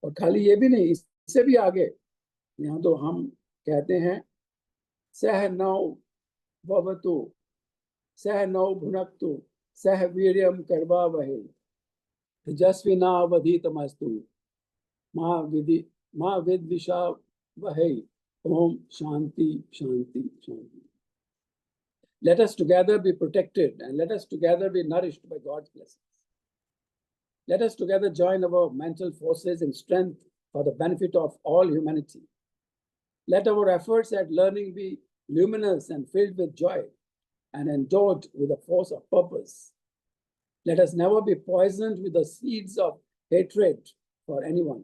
और खाली ये भी नहीं, इससे भी आगे यहाँ तो हम कहते हैं सह नौ भवतु, सह नौ भुनक्तु, सह वीर्यम करवावहै, तेजस्विनावधीतमस्तु मां विद्विषावहै। Om Shanti, Shanti, Shanti. Let us together be protected and let us together be nourished by God's blessings. Let us together join our mental forces in strength for the benefit of all humanity. Let our efforts at learning be luminous and filled with joy and endowed with the force of purpose. Let us never be poisoned with the seeds of hatred for anyone.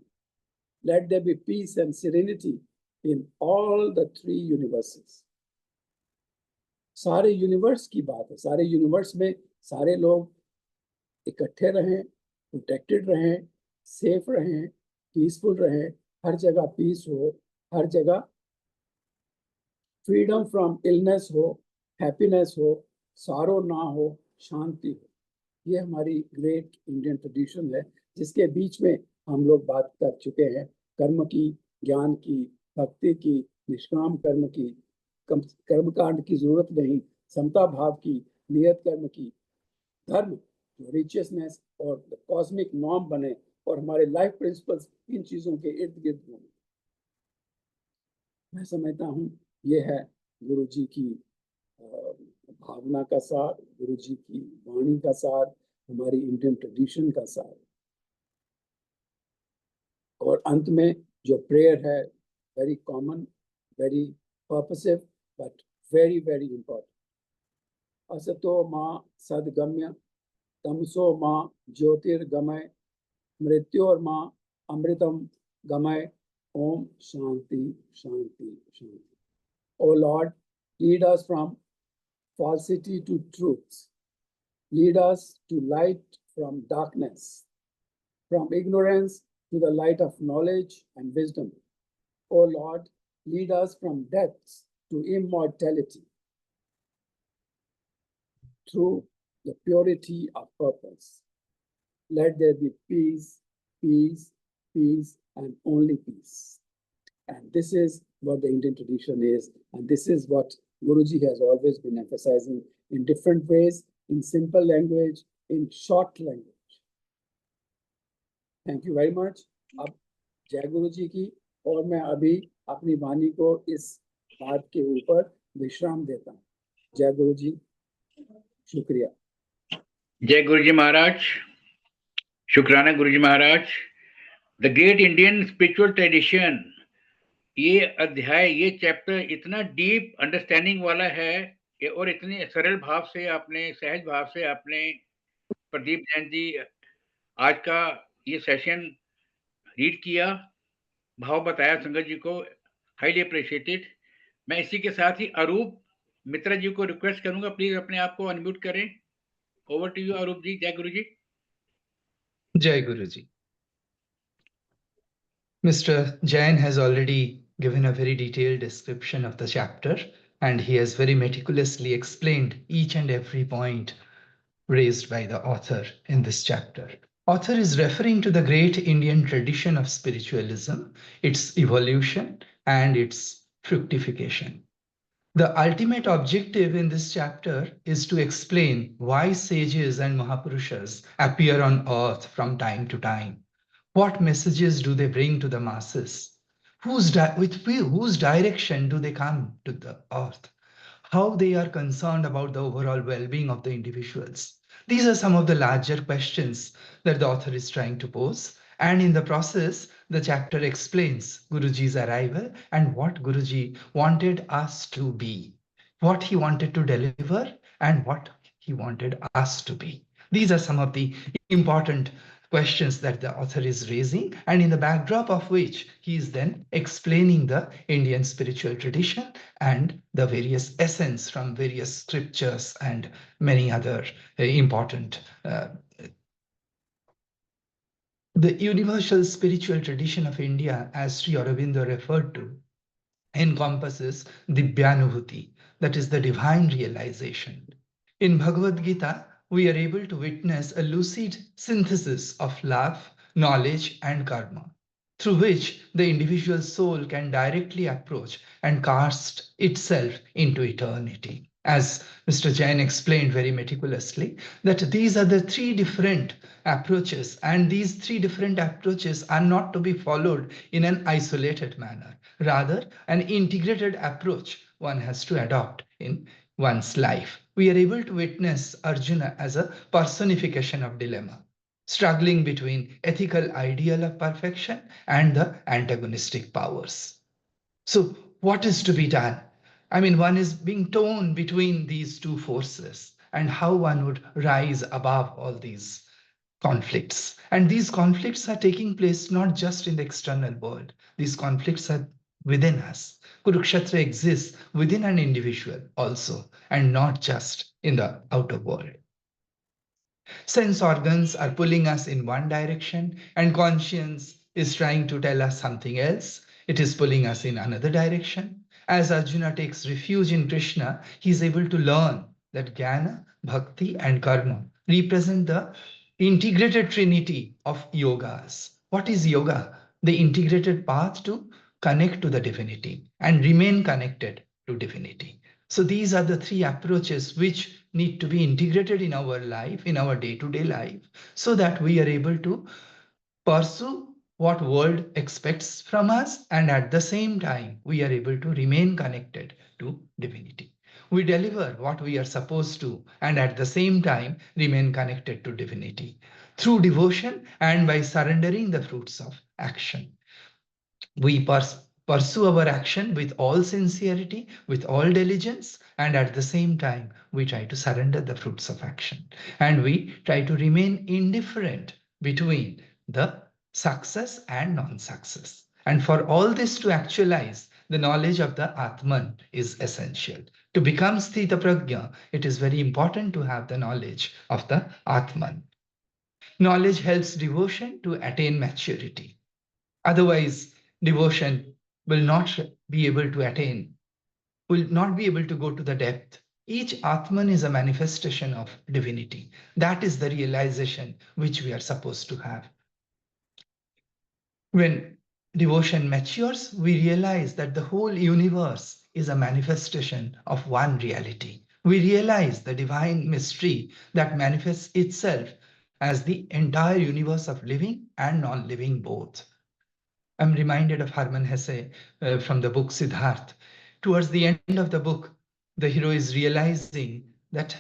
Let there be peace and serenity in all the three universes. सारे universe की बात है, सारे universe में सारे लोग इकट्ठे रहें, प्रोटेक्टेड रहें, सेफ रहें, पीसफुल रहें, हर जगह पीस हो, हर जगह फ्रीडम फ्रॉम इलनेस हो, हैप्पीनेस हो, सारो ना हो, शांति हो। ये हमारी ग्रेट इंडियन ट्रेडिशन है, जिसके बीच में हम लोग बात कर चुके हैं कर्म की, ज्ञान की, भक्ति की, निष्काम कर्म की, कर्मकांड की जरूरत नहीं, समता भाव की, नियत कर्म की, धर्म जो रिचियसनेस और कॉस्मिक नॉर्म बने और हमारे लाइफ प्रिंसिपल्स इन चीजों के इर्द गिर्द घूमे। मैं समझता हूँ ये है गुरु जी की भावना का सार, गुरु जी की वाणी का सार, हमारी इंडियन ट्रेडिशन का सार। और अंत में जो प्रेयर है, very common, very purposive, but very very important. असतो मां सदगम्य, तमसो मां ज्योतिर्गमय, मृत्योर्मा अमृतम गमय। ओम शांति शांति शांति। O Lord, lead us from falsity to truth. Lead us to light from darkness, from ignorance to the light of knowledge and wisdom. O Lord, lead us from death to immortality through the purity of purpose. Let there be peace, peace, peace, and only peace. And this is what the Indian tradition is. And this is what Guruji has always been emphasizing in different ways, in simple language, in short language. Thank you very much. अब जय गुरु जी की। और मैं अभी अपनी वाणी को इस बात के ऊपर विश्राम देता हूँ। जय गुरु जी, शुक्रिया। जय गुरु जी महाराज, शुक्राना Guru ji Maharaj. The great Indian spiritual tradition, ये अध्याय, ये चैप्टर इतना डीप अंडरस्टैंडिंग वाला है और इतने सरल भाव से आपने, सहज भाव से आपने, प्रदीप जैन जी, आज का ये सेशन रीड किया, भाव बताया संगत जी को, हाईली अप्रिशिएटेड। मैं इसी के साथ ही अरूप मित्रा जी को रिक्वेस्ट करूंगा, प्लीज अपने आप को अनम्यूट करें। ओवर टू यू अरूप जी। जय गुरु जी। Jai Guruji. Mr. Jain has already given a very detailed description of the chapter, and he has very meticulously explained each and every point raised by the author in this chapter. Author is referring to the great Indian tradition of spiritualism, its evolution, and its fructification. The ultimate objective in this chapter is to explain why sages and Mahapurushas appear on earth from time to time. What messages do they bring to the masses? With whose direction do they come to the earth? How they are concerned about the overall well-being of the individuals. These are some of the larger questions that the author is trying to pose. And in the process, the chapter explains Guruji's arrival and what Guruji wanted us to be, what he wanted to deliver, and what he wanted us to be. These are some of the important questions that the author is raising, and in the backdrop of which he is then explaining the Indian spiritual tradition and the various essence from various scriptures and many other important. The universal spiritual tradition of India, as Sri Aurobindo referred to, encompasses Dibyanubhuti, that is the divine realization. In Bhagavad Gita, we are able to witness a lucid synthesis of love, knowledge, and karma, through which the individual soul can directly approach and cast itself into eternity. As Mr. Jain explained very meticulously, that these are the three different approaches, and these three different approaches are not to be followed in an isolated manner. Rather, an integrated approach one has to adopt in one's life. We are able to witness Arjuna as a personification of dilemma, struggling between ethical ideal of perfection and the antagonistic powers. So what is to be done? I mean, one is being torn between these two forces, and how one would rise above all these conflicts. And these conflicts are taking place not just in the external world. These conflicts are within us. Kurukshetra exists within an individual also, and not just in the outer world. Sense organs are pulling us in one direction, and conscience is trying to tell us something else. It is pulling us in another direction. As Arjuna takes refuge in Krishna, he is able to learn that Jnana, Bhakti, and Karma represent the integrated trinity of yogas. What is yoga? The integrated path to connect to the divinity and remain connected to divinity. So these are the three approaches which need to be integrated in our life, in our day-to-day life, so that we are able to pursue what world expects from us, and at the same time we are able to remain connected to divinity. We deliver what we are supposed to, and at the same time remain connected to divinity through devotion and by surrendering the fruits of action. We pursue our action with all sincerity, with all diligence, and at the same time, we try to surrender the fruits of action. And we try to remain indifferent between the success and non-success. And for all this to actualize, the knowledge of the Atman is essential. To become Sthita Prajna, it is very important to have the knowledge of the Atman. Knowledge helps devotion to attain maturity. Otherwise, devotion will not be able to attain, will not be able to go to the depth. Each Atman is a manifestation of divinity. That is the realization which we are supposed to have. When devotion matures, we realize that the whole universe is a manifestation of one reality. We realize the divine mystery that manifests itself as the entire universe of living and non-living both. I'm reminded of Hermann Hesse from the book Siddharth. Towards the end of the book, the hero is realizing that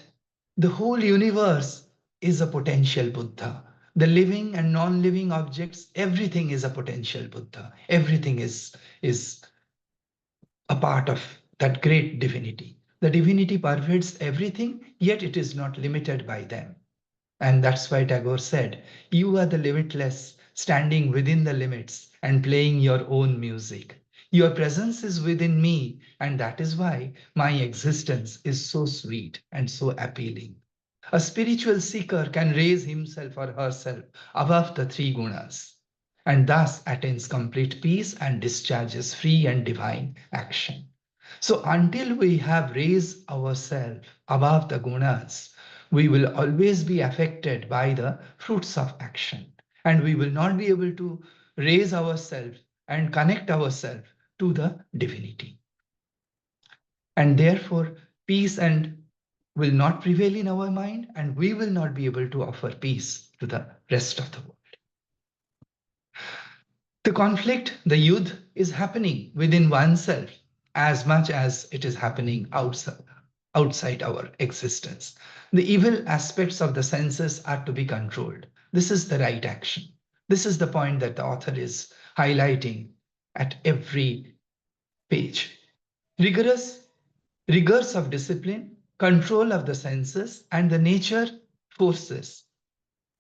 the whole universe is a potential Buddha. The living and non-living objects, everything is a potential Buddha. Everything is a part of that great divinity. The divinity pervades everything, yet it is not limited by them. And that's why Tagore said, "You are the limitless, standing within the limits and playing your own music. Your presence is within me, and that is why my existence is so sweet and so appealing." A spiritual seeker can raise himself or herself above the three gunas, and thus attains complete peace and discharges free and divine action. So until we have raised ourselves above the gunas, we will always be affected by the fruits of action, and we will not be able to raise ourselves and connect ourselves to the divinity. And therefore, peace and will not prevail in our mind, and we will not be able to offer peace to the rest of the world. The conflict, the yudh, is happening within oneself as much as it is happening outside our existence. The evil aspects of the senses are to be controlled. This is the right action. This is the point that the author is highlighting at every page. Rigors of discipline, control of the senses, and the nature forces,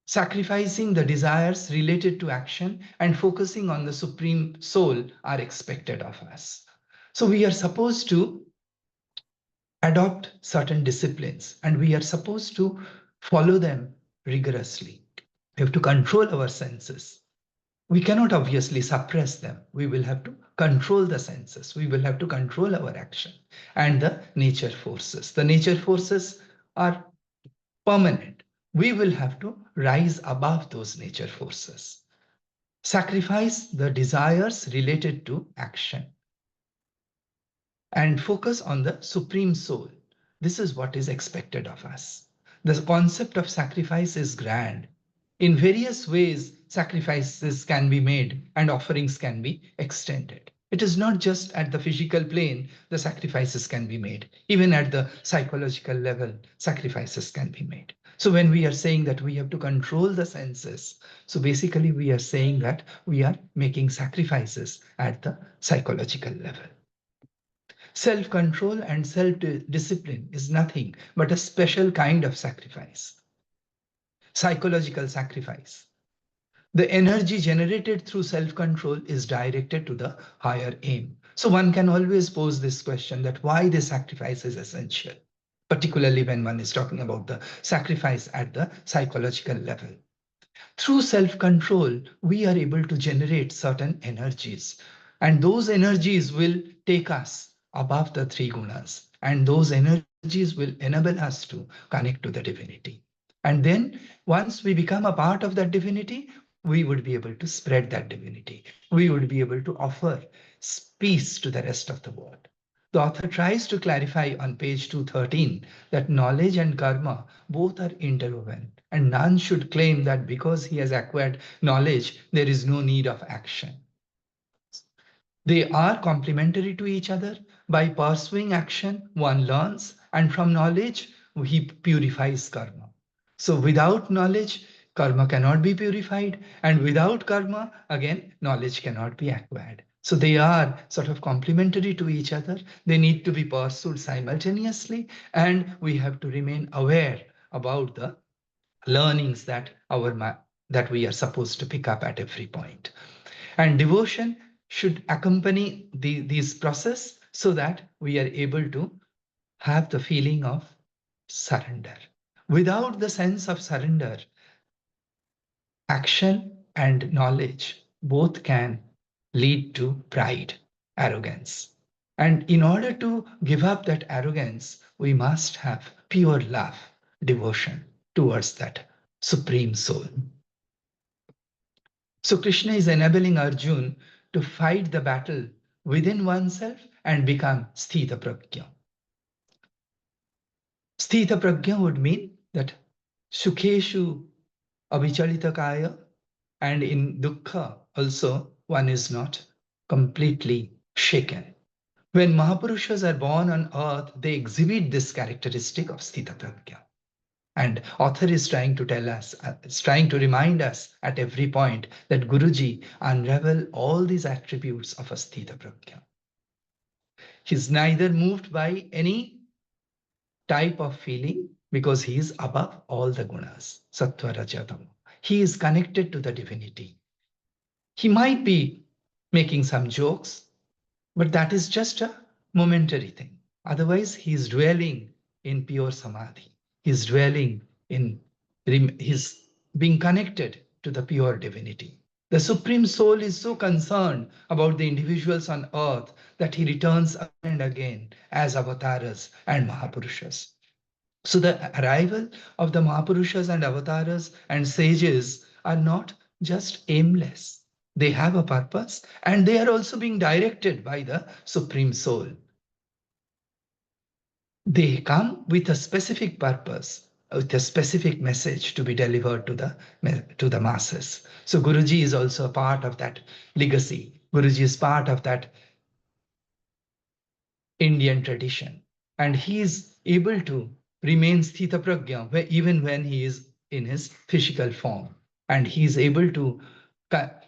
sacrificing the desires related to action and focusing on the supreme soul are expected of us. So we are supposed to adopt certain disciplines, and we are supposed to follow them rigorously. We have to control our senses. We cannot obviously suppress them. We will have to control the senses. We will have to control our action and the nature forces. The nature forces are permanent. We will have to rise above those nature forces. Sacrifice the desires related to action and focus on the supreme soul. This is what is expected of us. The concept of sacrifice is grand. In various ways, sacrifices can be made and offerings can be extended. It is not just at the physical plane the sacrifices can be made. Even at the psychological level, sacrifices can be made. So when we are saying that we have to control the senses, so basically we are saying that we are making sacrifices at the psychological level. Self-control and self-discipline is nothing but a special kind of sacrifice. Psychological sacrifice. The energy generated through self-control is directed to the higher aim. So one can always pose this question that why this sacrifice is essential. particularly when one is talking about the sacrifice at the psychological level. Through self-control, we are able to generate certain energies, and those energies will take us above the three gunas, and those energies will enable us to connect to the divinity. And then once we become a part of that divinity, we would be able to spread that divinity. We would be able to offer peace to the rest of the world. The author tries to clarify on page 213 that knowledge and karma both are interwoven, and none should claim that because he has acquired knowledge, there is no need of action. They are complementary to each other. By pursuing action, one learns, and from knowledge, he purifies karma. So without knowledge, karma cannot be purified, and without karma, again, knowledge cannot be acquired. So they are sort of complementary to each other. They need to be pursued simultaneously, and we have to remain aware about the learnings that we are supposed to pick up at every point. And devotion should accompany these process so that we are able to have the feeling of surrender. Without the sense of surrender, action and knowledge both can lead to pride, arrogance. And in order to give up that arrogance, we must have pure love, devotion towards that supreme soul. So Krishna is enabling Arjun to fight the battle within oneself and become Sthita Prajna. Sthita Prajna would mean that Sukheshu Abhichalita Kaya, and in Dukkha also one is not completely shaken. When Mahapurushas are born on earth, they exhibit this characteristic of Sthita Prajna. And author is trying to tell us, is trying to remind us at every point that Guruji unravel all these attributes of a Sthita Prajna. He's neither moved by any type of feeling because he is above all the gunas, Sattva, Raja, Tama. He is connected to the divinity. He might be making some jokes, but that is just a momentary thing. Otherwise, he is dwelling in pure samadhi. He is dwelling in, he's being connected to the pure divinity. The Supreme Soul is so concerned about the individuals on earth that he returns again and again as avatars and Mahapurushas. So the arrival of the Mahapurushas and avatars and sages are not just aimless. They have a purpose, and they are also being directed by the Supreme Soul. They come with a specific purpose, with a specific message to be delivered to the masses. So Guruji is also a part of that legacy. Guruji is part of that Indian tradition, and he is able to remain Sthita Prajna even when he is in his physical form, and he is able to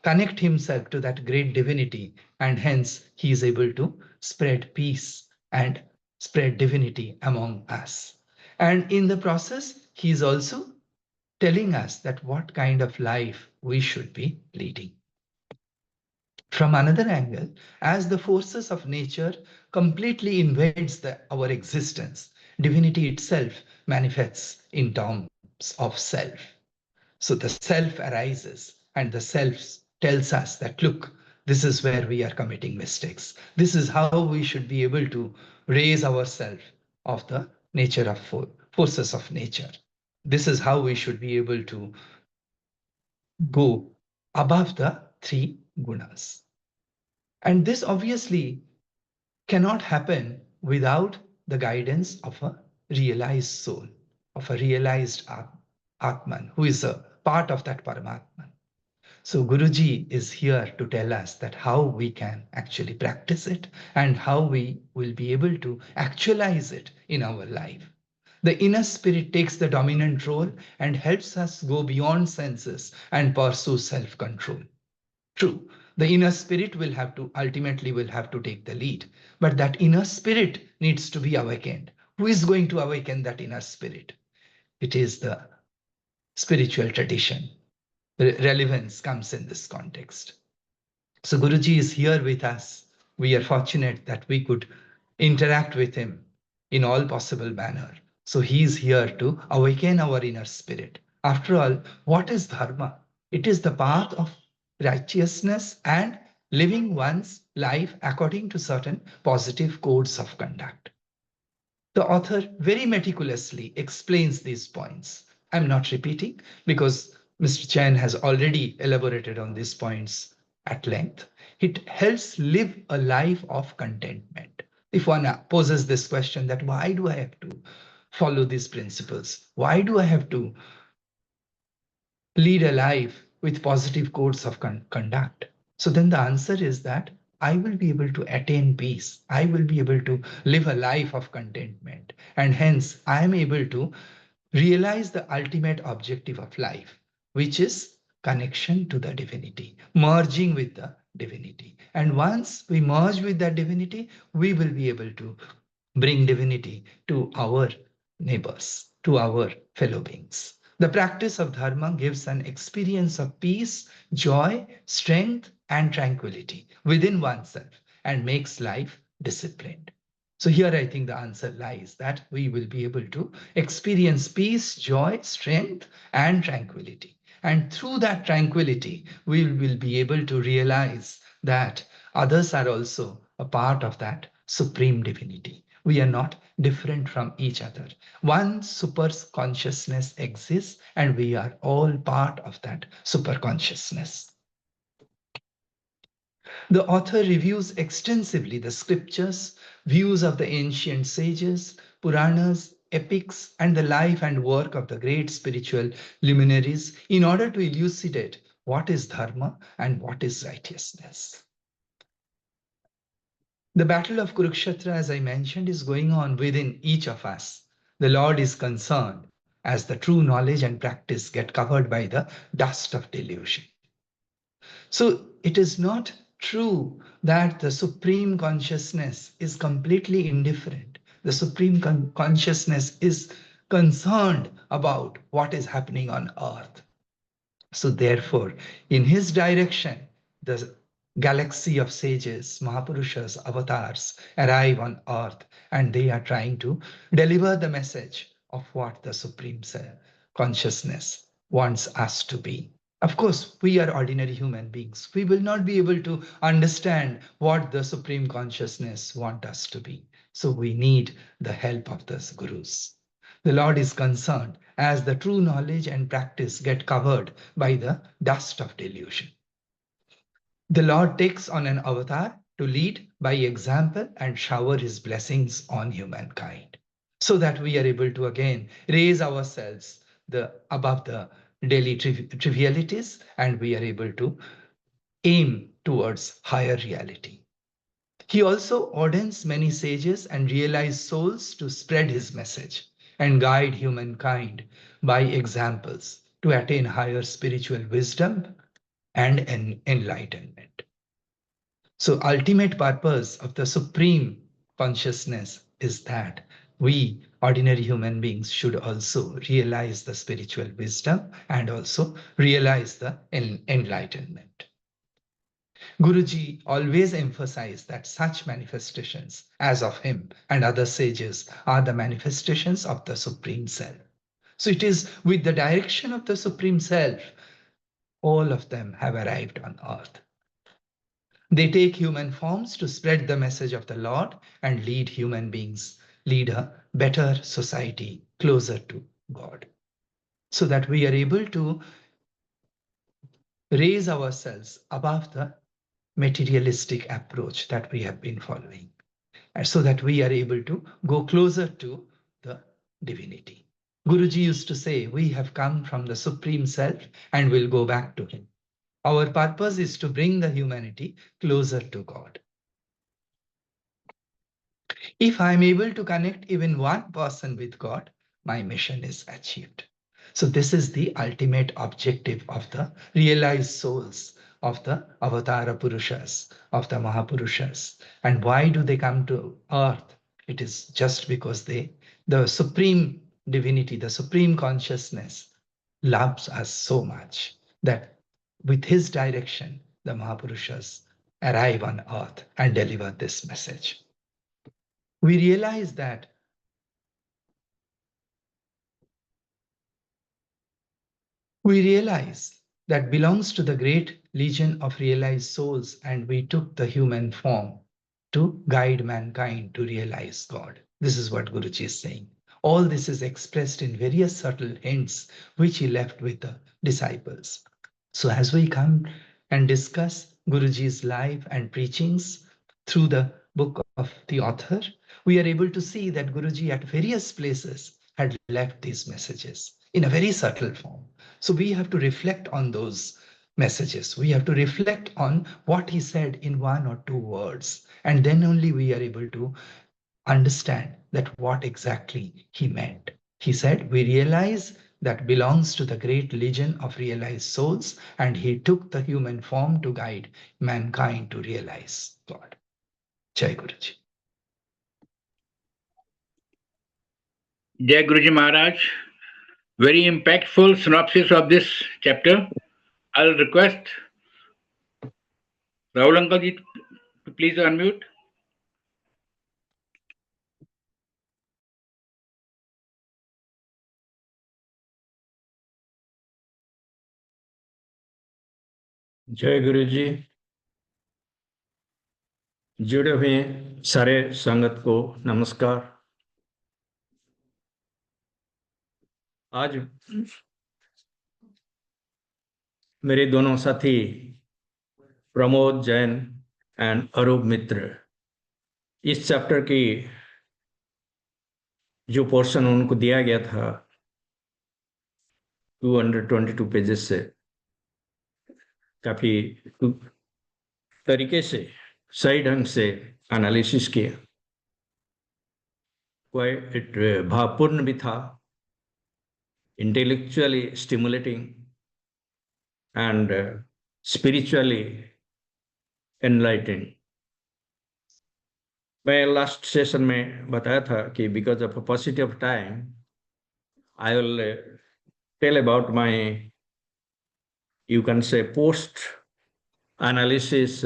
connect himself to that great divinity, and hence he is able to spread peace and spread divinity among us. And in the process, he is also telling us that what kind of life we should be leading. From another angle, as the forces of nature completely invades our existence, divinity itself manifests in terms of self. So the self arises, and the self tells us that, look, this is where we are committing mistakes. This is how we should be able to raise ourselves of the nature of forces of nature. This is how we should be able to go above the three gunas. And this obviously cannot happen without the guidance of a realized soul, of a realized Atman, who is a part of that Paramatman. So Guruji is here to tell us that how we can actually practice it and how we will be able to actualize it in our life. The inner spirit takes the dominant role and helps us go beyond senses and pursue self-control. True, the inner spirit ultimately will have to take the lead, but that inner spirit needs to be awakened. Who is going to awaken that inner spirit? It is the spiritual tradition. The relevance comes in this context. So Guruji is here with us. We are fortunate that we could interact with him in all possible manner. So he is here to awaken our inner spirit. After all, what is dharma? It is the path of righteousness and living one's life according to certain positive codes of conduct. The author very meticulously explains these points. I'm not repeating because Mr. Chen has already elaborated on these points at length. It helps live a life of contentment. If one poses this question that why do I have to follow these principles? Why do I have to lead a life with positive codes of conduct? So then the answer is that I will be able to attain peace. I will be able to live a life of contentment. And hence, I am able to realize the ultimate objective of life, which is connection to the divinity, merging with the divinity. And once we merge with that divinity, we will be able to bring divinity to our neighbors, to our fellow beings. The practice of dharma gives an experience of peace, joy, strength, and tranquility within oneself and makes life disciplined. So here I think the answer lies that we will be able to experience peace, joy, strength, and tranquility. And through that tranquility, we will be able to realize that others are also a part of that supreme divinity. We are not different from each other. One super consciousness exists, and we are all part of that super consciousness. The author reviews extensively the scriptures, views of the ancient sages, Puranas, epics, and the life and work of the great spiritual luminaries in order to elucidate what is dharma and what is righteousness. The battle of Kurukshetra, as I mentioned, is going on within each of us. The Lord is concerned as the true knowledge and practice get covered by the dust of delusion. So it is not true that the Supreme Consciousness is completely indifferent. The Supreme Consciousness is concerned about what is happening on earth. So therefore, in his direction, the galaxy of sages, Mahapurushas, avatars arrive on earth, and they are trying to deliver the message of what the Supreme Consciousness wants us to be. Of course, we are ordinary human beings. We will not be able to understand what the Supreme Consciousness wants us to be. So we need the help of the gurus. The Lord is concerned as the true knowledge and practice get covered by the dust of delusion. The Lord takes on an avatar to lead by example and shower his blessings on humankind so that we are able to again raise ourselves above the daily trivialities, and we are able to aim towards higher reality. He also ordains many sages and realized souls to spread his message and guide humankind by examples to attain higher spiritual wisdom and enlightenment. So ultimate purpose of the Supreme Consciousness is that we ordinary human beings should also realize the spiritual wisdom and also realize the enlightenment. Guruji always emphasized that such manifestations as of him and other sages are the manifestations of the Supreme Self. So it is with the direction of the Supreme Self, all of them have arrived on earth. They take human forms to spread the message of the Lord and lead human beings, lead a better society closer to God, so that we are able to raise ourselves above the materialistic approach that we have been following, and so that we are able to go closer to the divinity. Guruji used to say, we have come from the Supreme Self and will go back to him. Our purpose is to bring the humanity closer to God. If I'm able to connect even one person with God, my mission is achieved. So this is the ultimate objective of the realized souls, of the Avatara Purushas, of the Mahapurushas. And why do they come to earth? It is just because the Supreme Divinity, the Supreme Consciousness loves us so much that with his direction, the Mahapurushas arrive on earth and deliver this message. We realize that We realize that belongs to the great legion of realized souls, and we took the human form to guide mankind to realize God. This is what Guruji is saying. All this is expressed in various subtle hints which he left with the disciples. So as we come and discuss Guruji's life and preachings through the book of the author, we are able to see that Guruji at various places had left these messages in a very subtle form. So we have to reflect on those messages. We have to reflect on what he said in 1 or 2 words. And then only we are able to understand that what exactly he meant. He said, we realize that belongs to the great legion of realized souls, and he took the human form to guide mankind to realize God. Jai Guruji. Jai Guruji Maharaj. Very impactful synopsis of this chapter. I'll request Rahul Uncle ji to please unmute. जय गुरु जी। जुड़े हुए सारे संगत को नमस्कार। आज मेरे दोनों साथी प्रमोद जैन एंड अरूप मित्र इस चैप्टर की जो पोर्शन उनको दिया गया था 222 पेजेस से काफी तरीके से सही ढंग से एनालिसिस किया। क्वाइट भावपूर्ण भी था, intellectually stimulating and spiritually enlightening. मैं लास्ट सेशन में बताया था कि because of a paucity of time I will tell about my, you can say, post analysis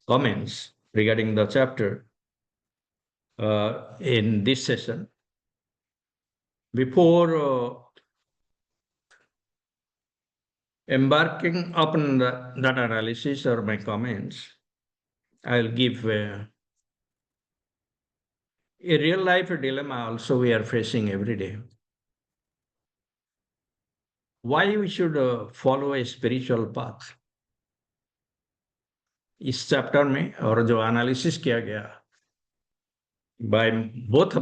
comments regarding the chapter in this session. Before embarking upon that analysis or my comments, I'll give a real life dilemma also we are facing every day. Why we should follow a spiritual path? इस chapter में और जो analysis किया गया by both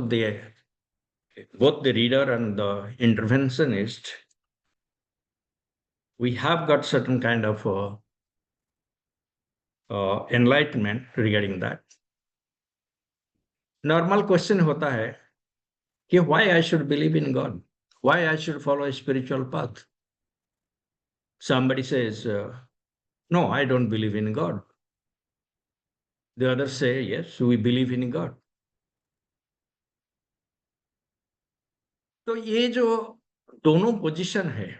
the reader and the interventionist, we have got certain kind of enlightenment regarding that. Normal question होता है कि why I should believe in God? Why I should follow a spiritual path? Somebody says, no, I don't believe in God. The others say, yes, we believe in God. तो ये जो दोनों position है,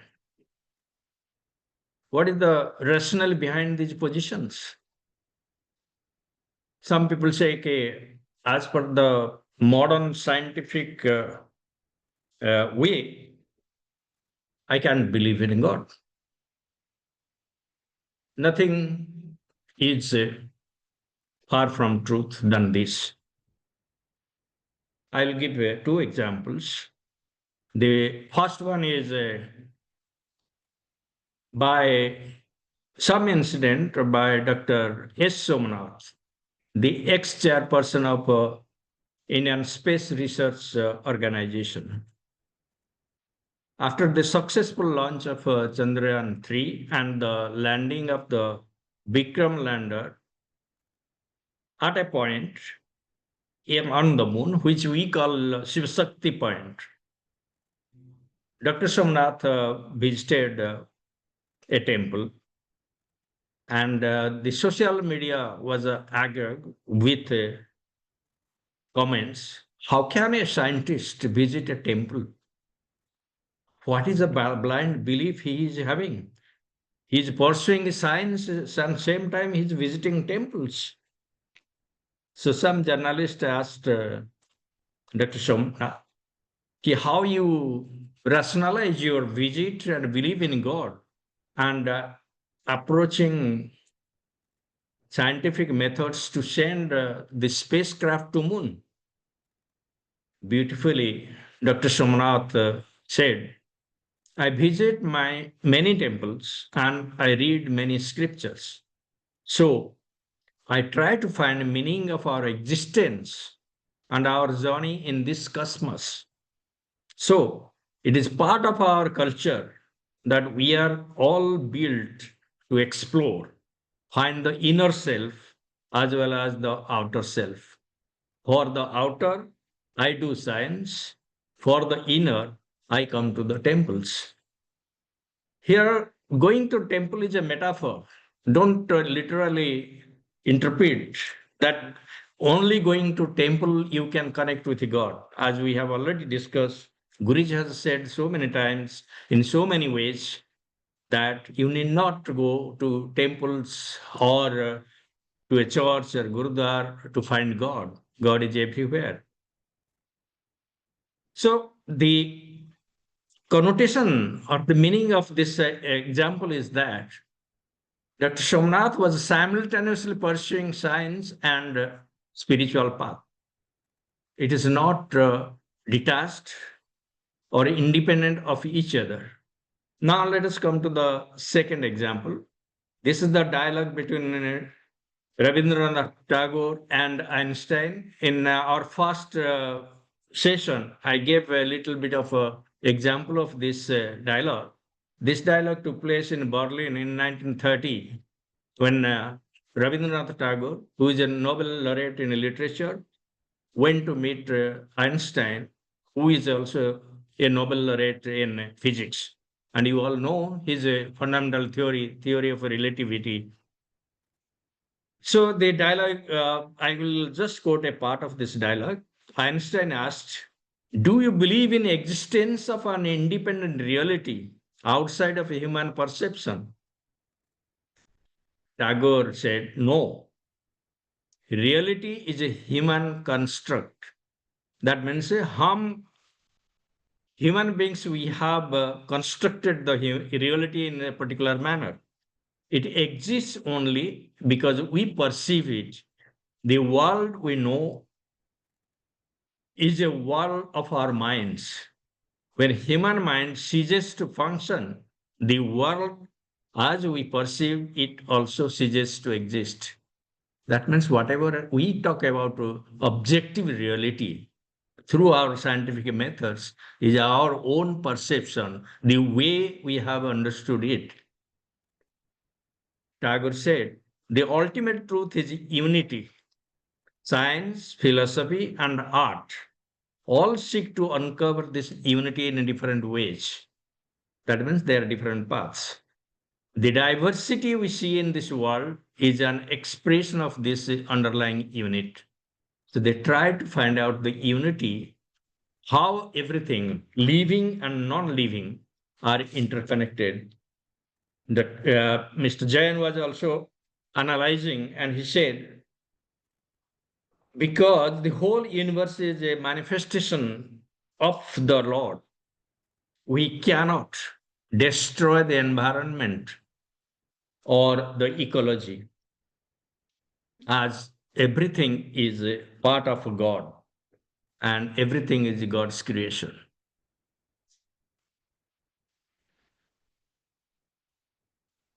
what is the rationale behind these positions? Some people say कि as per the modern scientific way, I can't believe in God. Nothing is far from truth than this. I'll give 2 examples. The first one is by some incident by Dr. S. Somnath, the ex-chairperson of Indian Space Research Organization. After the successful launch of Chandrayaan-3 and the landing of the Vikram lander at a point on the moon, which we call Shiv Shakti point, Dr. Somnath visited a temple, and the social media was agog with comments. How can a scientist visit a temple? What is the blind belief he is having? He is pursuing science and same time he is visiting temples. So some journalist asked Dr. Somnath, how you rationalize your visit and believe in God, and approaching scientific methods to send the spacecraft to moon. Beautifully, Dr. Somnath said, I visit my many temples and I read many scriptures. So I try to find the meaning of our existence and our journey in this cosmos. So it is part of our culture that we are all built to explore, find the inner self as well as the outer self. For the outer, I do science. For the inner, I come to the temples. Here, going to temple is a metaphor. Don't literally interpret that only going to temple you can connect with God. As we have already discussed, Guruji has said so many times in so many ways that you need not to go to temples or to a church or Gurudwara to find God. God is everywhere. So the connotation or the meaning of this example is that Dr. Somnath was simultaneously pursuing science and spiritual path. It is not detached or independent of each other. Now let us come to the second example. This is the dialogue between Rabindranath Tagore and Einstein. In our first session, I gave a little bit of an example of this dialogue. This dialogue took place in Berlin in 1930 when Rabindranath Tagore, who is a Nobel laureate in literature, went to meet Einstein, who is also a Nobel laureate in physics. And you all know his fundamental theory of relativity. So the dialogue, I will just quote a part of this dialogue. Einstein asked, do you believe in existence of an independent reality outside of human perception? Tagore said, no. Reality is a human construct. That means human beings, we have constructed the reality in a particular manner. It exists only because we perceive it. The world we know is a world of our minds. When human mind ceases to function, the world as we perceive it also ceases to exist. That means whatever we talk about objective reality through our scientific methods is our own perception, the way we have understood it. Tagore said, the ultimate truth is unity. Science, philosophy, and art all seek to uncover this unity in different ways. That means there are different paths. The diversity we see in this world is an expression of this underlying unit. So they try to find out the unity, how everything, living and non-living, are interconnected. That Mr. Jain was also analyzing, and he said, because the whole universe is a manifestation of the Lord, we cannot destroy the environment or the ecology, as everything is a part of God and everything is God's creation.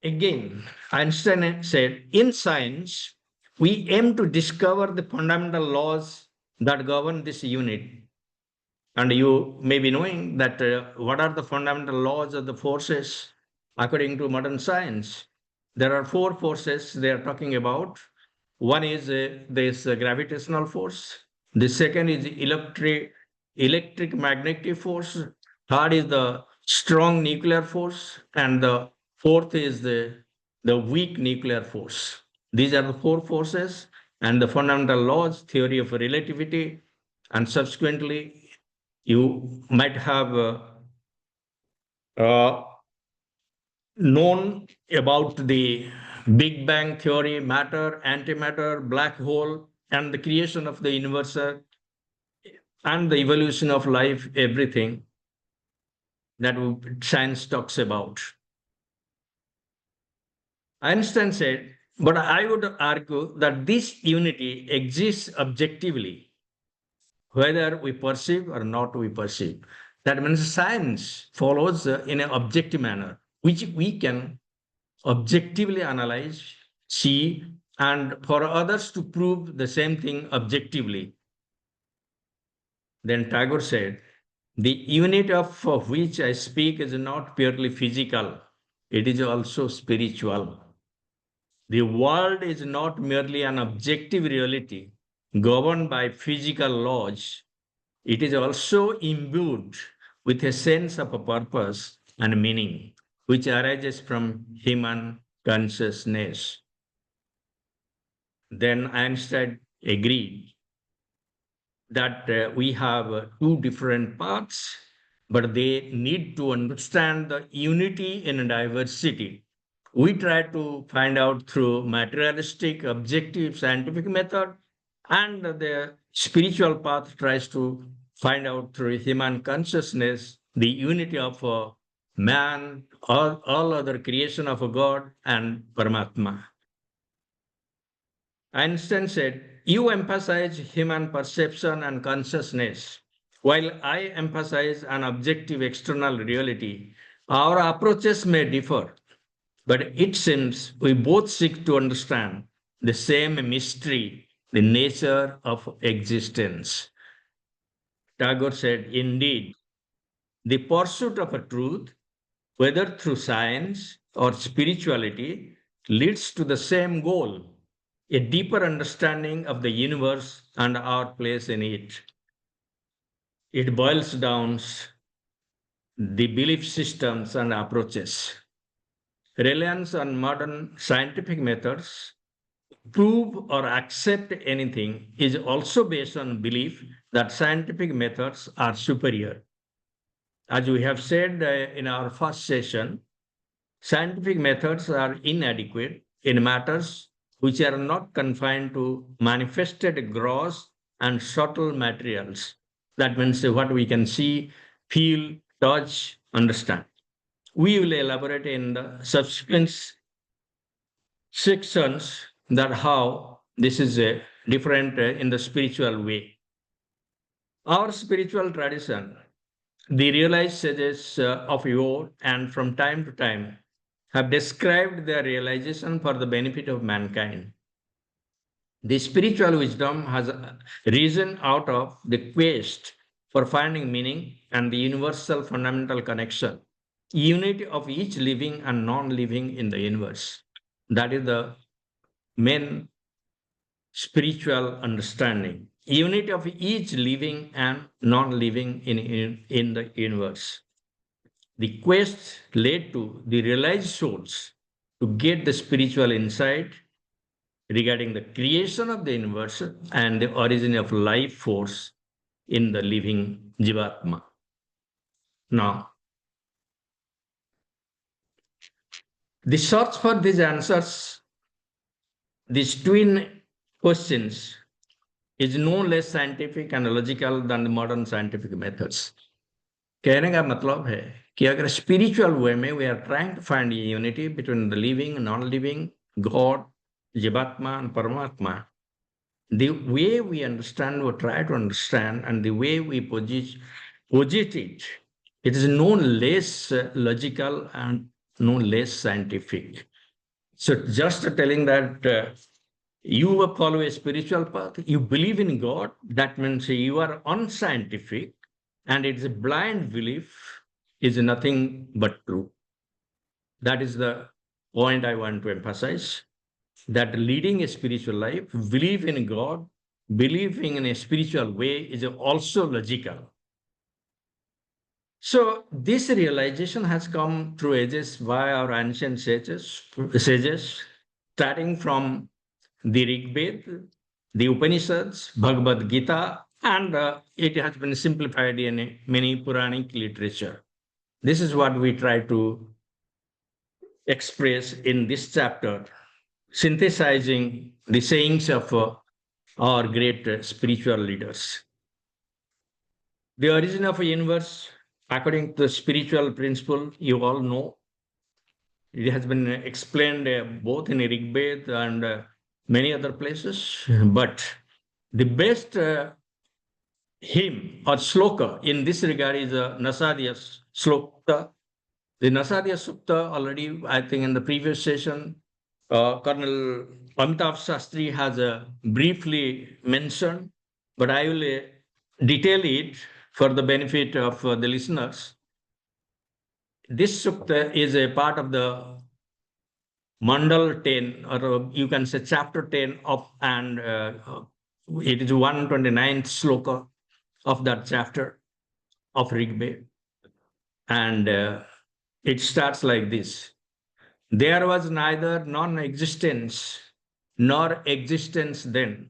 Again, Einstein said, in science, we aim to discover the fundamental laws that govern this unit. And you may be knowing that what are the fundamental laws of the forces according to modern science. There are four forces they are talking about. One is this gravitational force. The second is electric magnetic force. Third is the strong nuclear force. And the fourth is the weak nuclear force. These are the four forces and the fundamental laws, theory of relativity, and subsequently you might have known about the Big Bang theory, matter, antimatter, black hole, and the creation of the universe and the evolution of life, everything. that science talks about. Einstein said, but I would argue that this unity exists objectively, whether we perceive or not we perceive. That means science follows in an objective manner, which we can objectively analyze, see, and for others to prove the same thing objectively. Then Tagore said, the unit of which I speak is not purely physical, it is also spiritual. The world is not merely an objective reality governed by physical laws. It is also imbued with a sense of a purpose and meaning, which arises from human consciousness. Then Einstein agreed that we have two different paths, but they need to understand the unity in diversity. We try to find out through materialistic, objective, scientific method, and the spiritual path tries to find out through human consciousness the unity of man, all other creation of a God and Paramatma. Einstein said, you emphasize human perception and consciousness, while I emphasize an objective external reality. Our approaches may differ, but it seems we both seek to understand the same mystery, the nature of existence. Tagore said, indeed, the pursuit of a truth, whether through science or spirituality, leads to the same goal, a deeper understanding of the universe and our place in it. It boils down the belief systems and approaches. Reliance on modern scientific methods prove or accept anything is also based on belief that scientific methods are superior. As we have said in our first session, scientific methods are inadequate in matters which are not confined to manifested gross and subtle materials. That means what we can see, feel, touch, understand. We will elaborate in the subsequent sections that how this is different in the spiritual way. Our spiritual tradition, the realized sages of yore and from time to time have described their realization for the benefit of mankind. The spiritual wisdom has risen out of the quest for finding meaning and the universal fundamental connection, unity of each living and non-living in the universe. That is the main spiritual understanding, unity of each living and non-living in the universe. The quest led to the realized souls to get the spiritual insight regarding the creation of the universe and the origin of life force in the living Jivatma. Now, the search for these answers, these twin questions, is no less scientific and logical than the modern scientific methods. कहने का मतलब है कि अगर spiritual way में we are trying to find unity between the living and non-living, God, Jivatma and Paramatma, the way we understand or try to understand and the way we posit it, it is no less logical and no less scientific. So just telling that you follow a spiritual path, you believe in God, that means you are unscientific, and it's a blind belief is nothing but true. That is the point I want to emphasize, that leading a spiritual life, believe in God, believing in a spiritual way is also logical. So this realization has come through ages by our ancient sages, starting from the Rig Veda, the Upanishads, Bhagavad Gita, and it has been simplified in many Puranic literature. This is what we try to express in this chapter, synthesizing the sayings of our great spiritual leaders. The origin of a universe according to the spiritual principle, you all know, it has been explained both in Rig Veda and many other places. But the best hymn or sloka in this regard is Nasadya Slokta. The Nasadya Sukta already, I think in the previous session, Colonel Amitav Shastri has briefly mentioned, but I will detail it for the benefit of the listeners. This Sukta is a part of the Mandal 10, or you can say chapter 10 of, and it is 129th sloka of that chapter of Rig Veda. And it starts like this. There was neither non-existence nor existence then,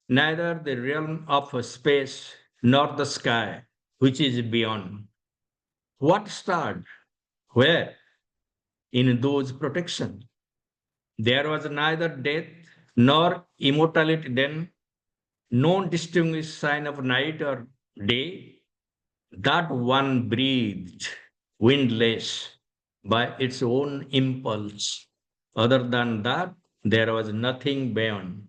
neither the realm of space nor the sky, which is beyond. What starred? Where? In those protection. There was neither death nor immortality then, no distinguished sign of night or day. That one breathed, windless, by its own impulse. Other than that, there was nothing beyond.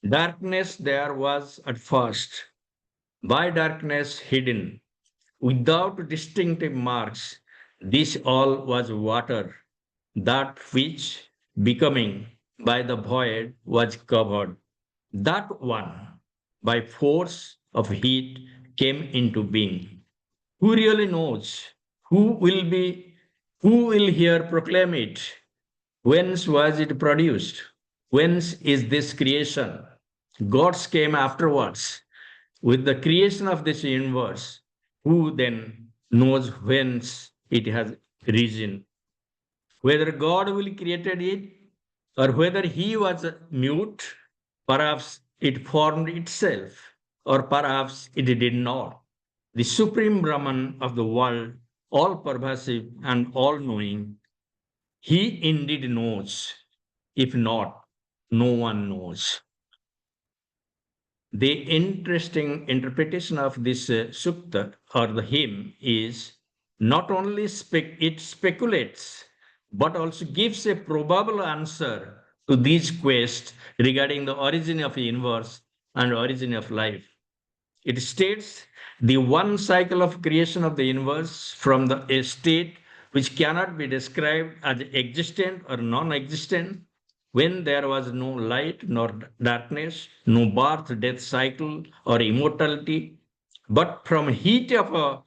Darkness there was at first, by darkness hidden, without distinctive marks. This all was water, that which, becoming by the void, was covered. That one, by force of heat, came into being. Who really knows? Who will here proclaim it? Whence was it produced? Whence is this creation? Gods came afterwards. With the creation of this universe, who then knows whence it has risen? Whether God will created it or whether he was mute, perhaps it formed itself, or perhaps it did not. The supreme Brahman of the world, all pervasive and all knowing, he indeed knows. If not, no one knows. The interesting interpretation of this sukta or the hymn is not only it speculates, but also gives a probable answer to these quests regarding the origin of the universe and origin of life. It states the one cycle of creation of the universe from a state which cannot be described as existent or non-existent, when there was no light nor darkness, no birth, death cycle or immortality, but from heat of a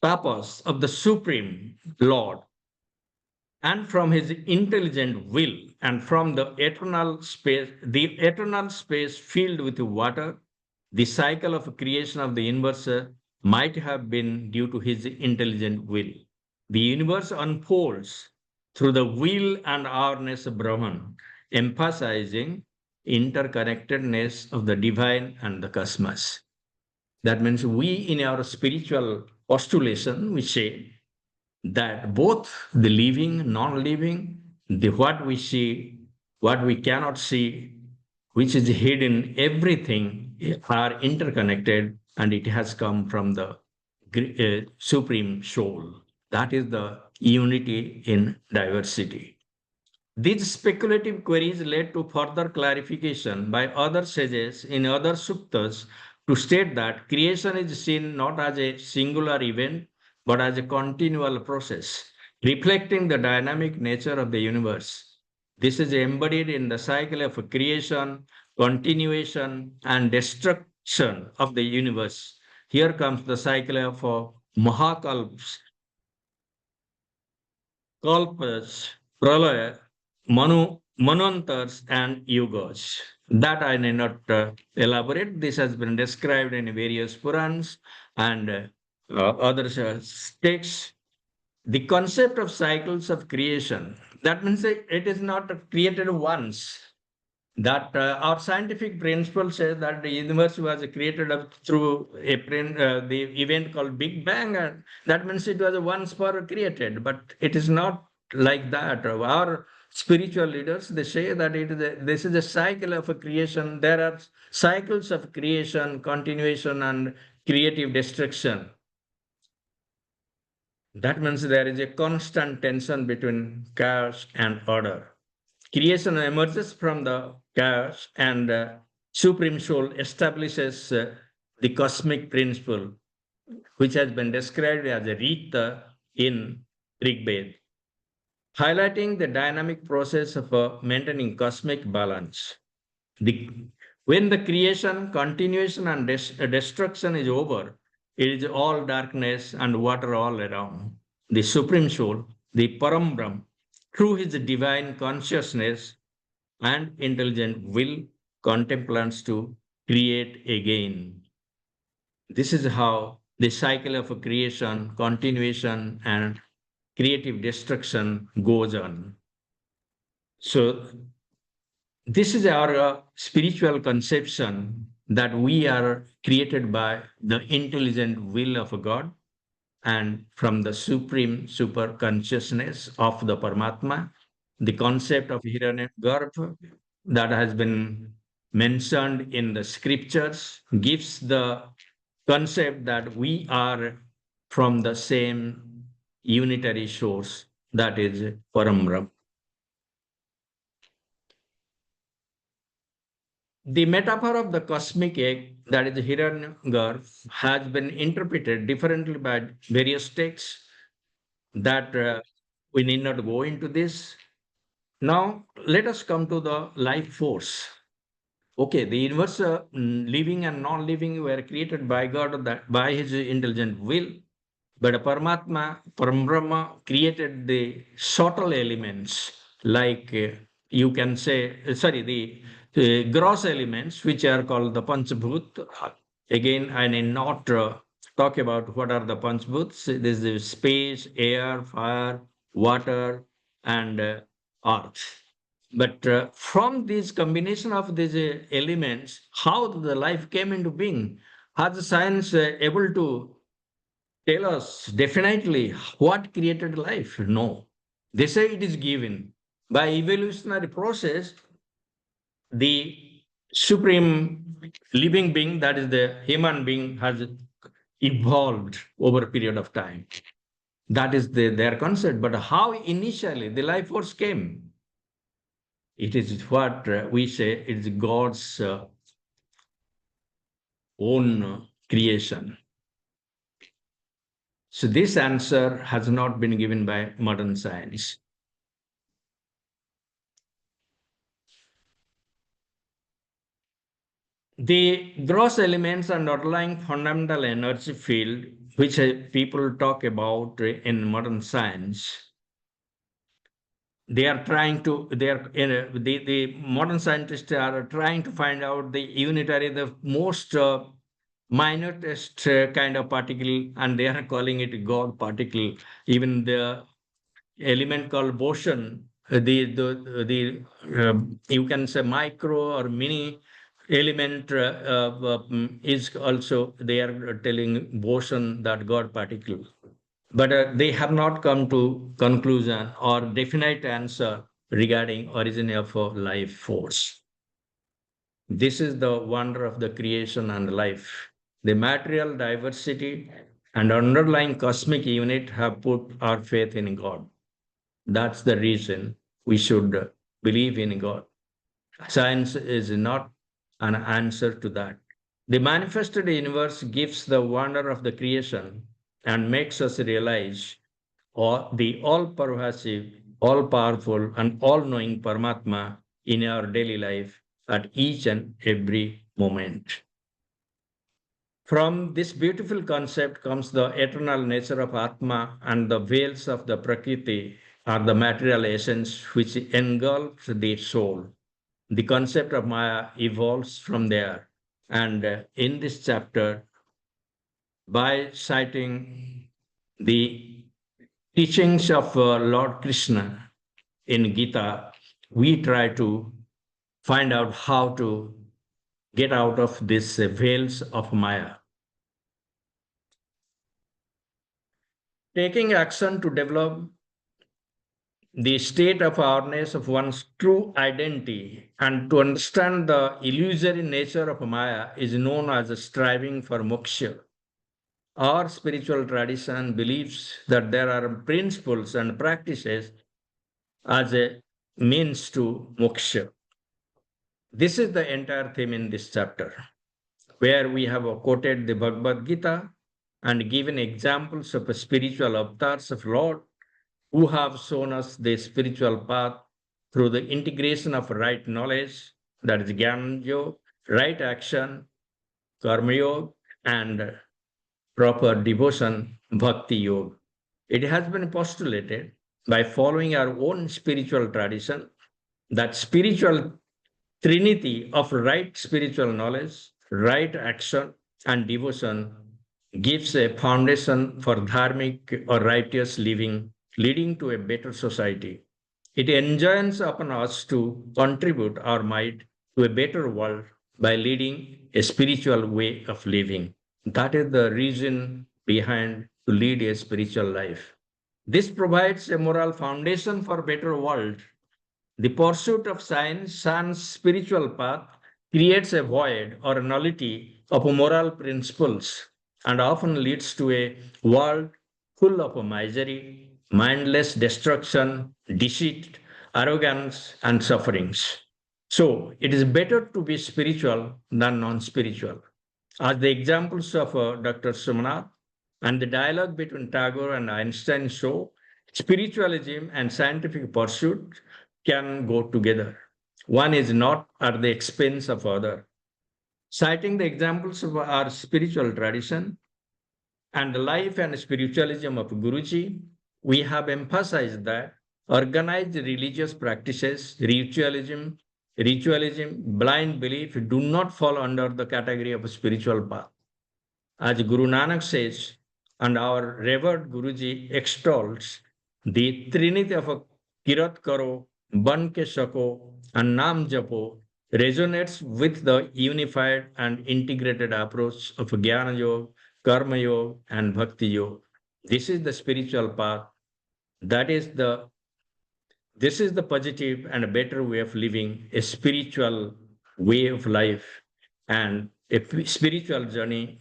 tapas of the Supreme Lord, and from his intelligent will, and from the eternal space filled with water, the cycle of creation of the universe might have been due to his intelligent will. The universe unfolds through the will and awareness of Brahman, emphasizing interconnectedness of the divine and the cosmos. That means we, in our spiritual postulation, we say that both the living, non-living, the what we see, what we cannot see, which is hidden, everything are interconnected, and it has come from the supreme soul. That is the unity in diversity. These speculative queries led to further clarification by other sages in other suktas to state that creation is seen not as a singular event, but as a continual process, reflecting the dynamic nature of the universe. This is embodied in the cycle of creation, continuation, and destruction of the universe. Here comes the cycle of Mahakalpas, Kalpas, Pralaya, Manvantars, and Yugas. That I need not elaborate. This has been described in various Purans and other texts. The concept of cycles of creation, that means it is not created once. That our scientific principle says that the universe was created through the event called Big Bang, and that means it was once created, but it is not like that. Our spiritual leaders, they say that this is a cycle of a creation. There are cycles of creation, continuation, and creative destruction. That means there is a constant tension between chaos and order. Creation emerges from the chaos, and Supreme Soul establishes the cosmic principle, which has been described as a Rita in Rig Veda, highlighting the dynamic process of maintaining cosmic balance. When the creation, continuation, and destruction is over, it is all darkness and water all around. The Supreme Soul, the Param Brahm, through his divine consciousness and intelligent will, contemplates to create again. This is how the cycle of creation, continuation, and creative destruction goes on. So this is our spiritual conception that we are created by the intelligent will of God and from the supreme super consciousness of the Paramatma. The concept of Hiranyagarbha that has been mentioned in the scriptures gives the concept that we are from the same unitary source, that is Param. The metaphor of the cosmic egg, that is Hiranyagarbha, has been interpreted differently by various texts that we need not go into this. Now, let us come to the life force. Okay, the universe, living and non-living, were created by God, by His intelligent will. But Paramatma, Parambrahma, created the subtle elements, like you can say, the gross elements, which are called the Panchabhut. Again, I need not talk about what are the Panchabhuts. This is space, air, fire, water, and earth. But from this combination of these elements, how the life came into being, has the science able to tell us definitely what created life? No. They say it is given. By evolutionary process, the supreme living being, that is the human being, has evolved over a period of time. That is their concept. But how initially the life force came? It is what we say it is God's own creation. So this answer has not been given by modern science. The gross elements and underlying fundamental energy field, which people talk about in modern science, the modern scientists are trying to find out the unitary, the most minutest kind of particle, and they are calling it God particle. Even the element called boson, you can say micro or mini element is also, they are telling boson, that God particle. But they have not come to conclusion or definite answer regarding origin of life force. This is the wonder of the creation and life. The material diversity and underlying cosmic unit have put our faith in God. That's the reason we should believe in God. Science is not an answer to that. The manifested universe gives the wonder of the creation and makes us realize the all-pervasive, all-powerful, and all-knowing Paramatma in our daily life at each and every moment. From this beautiful concept comes the eternal nature of Atma, and the veils of the Prakriti are the material essence which engulfs the soul. The concept of Maya evolves from there. And in this chapter, by citing the teachings of Lord Krishna in Gita, we try to find out how to get out of these veils of Maya. Taking action to develop the state of awareness of one's true identity and to understand the illusory nature of Maya is known as striving for moksha. our spiritual tradition believes that there are principles and practices as a means to moksha. This is the entire theme in this chapter, where we have quoted the Bhagavad Gita and given examples of spiritual avatars of Lord who have shown us the spiritual path through the integration of right knowledge, that is Jnana Yoga, right action, Karma Yoga, and proper devotion, Bhakti Yoga. It has been postulated by following our own spiritual tradition that spiritual trinity of right spiritual knowledge, right action, and devotion gives a foundation for dharmic or righteous living, leading to a better society. It enjoins upon us to contribute our might to a better world by leading a spiritual way of living. That is the reason behind to lead a spiritual life. This provides a moral foundation for a better world. The pursuit of science and spiritual path creates a void or a nullity of moral principles and often leads to a world full of misery, mindless destruction, deceit, arrogance, and sufferings. So it is better to be spiritual than non-spiritual. As the examples of Dr. Somanath and the dialogue between Tagore and Einstein show, spiritualism and scientific pursuit can go together. One is not at the expense of other. Citing the examples of our spiritual tradition and the life and spiritualism of Guruji, we have emphasized that organized religious practices, ritualism, blind belief do not fall under the category of a spiritual path. As Guru Nanak says, and our revered Guruji extols, the trinity of a kirat karo, ban ke sako, and nam japo resonates with the unified and integrated approach of Jnana Yoga, Karma Yoga, and Bhakti Yoga. This is the spiritual path. This is the positive and a better way of living, a spiritual way of life, and a spiritual journey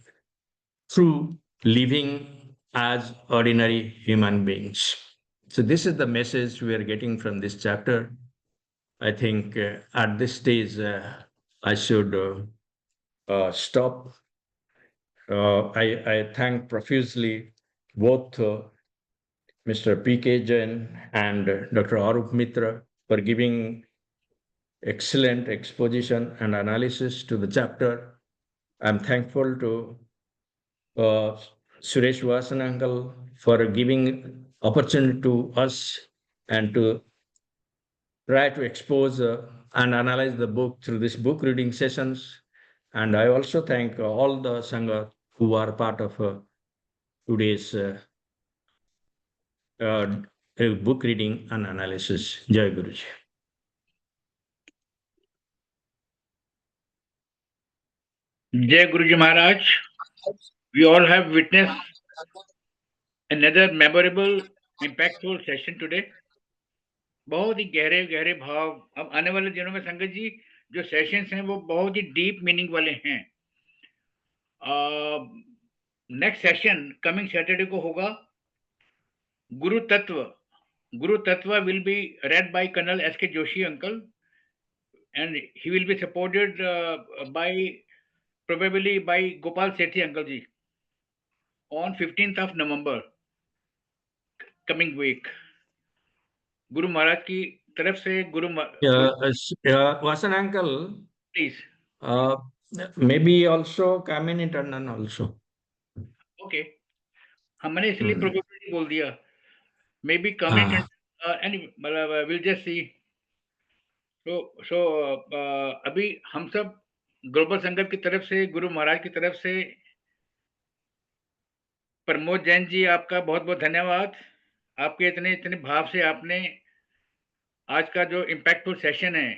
through living as ordinary human beings. So this is the message we are getting from this chapter. I think at this stage, I should stop. I thank profusely both Mr. P.K. Jain and Dr. Arup Mitra for giving excellent exposition and analysis to the chapter. I'm thankful to Suresh Vasan uncle for giving opportunity to us and to try to expose and analyze the book through this book reading sessions. And I also thank all the Sangha who are part of today's book reading and analysis. Jai Guruji. Jai Guruji Maharaj. We all have witnessed another memorable, impactful session today. बहुत ही गहरे गहरे भाव अब आने वाले दिनों में संगत जी जो सेशंस हैं वो बहुत ही डीप मीनिंग वाले हैं. नेक्स्ट सेशन कमिंग सैटरडे को होगा गुरु तत्व will be read by Colonel S.K. Joshi uncle and he will be supported probably by Gopal Sethi uncle ji on 15th of November coming week. Guru Maharaj की तरफ से Vasan uncle, please. Maybe also come in Internan also. Okay. हमने इसलिए probably बोल दिया. Maybe come in and we'll just see. So अभी हम सब ग्लोबल संगत की तरफ से गुरु महाराज की तरफ से प्रमोद जैन जी आपका बहुत बहुत धन्यवाद. आपके इतने भाव से आपने आज का जो इम्पैक्टफुल सेशन है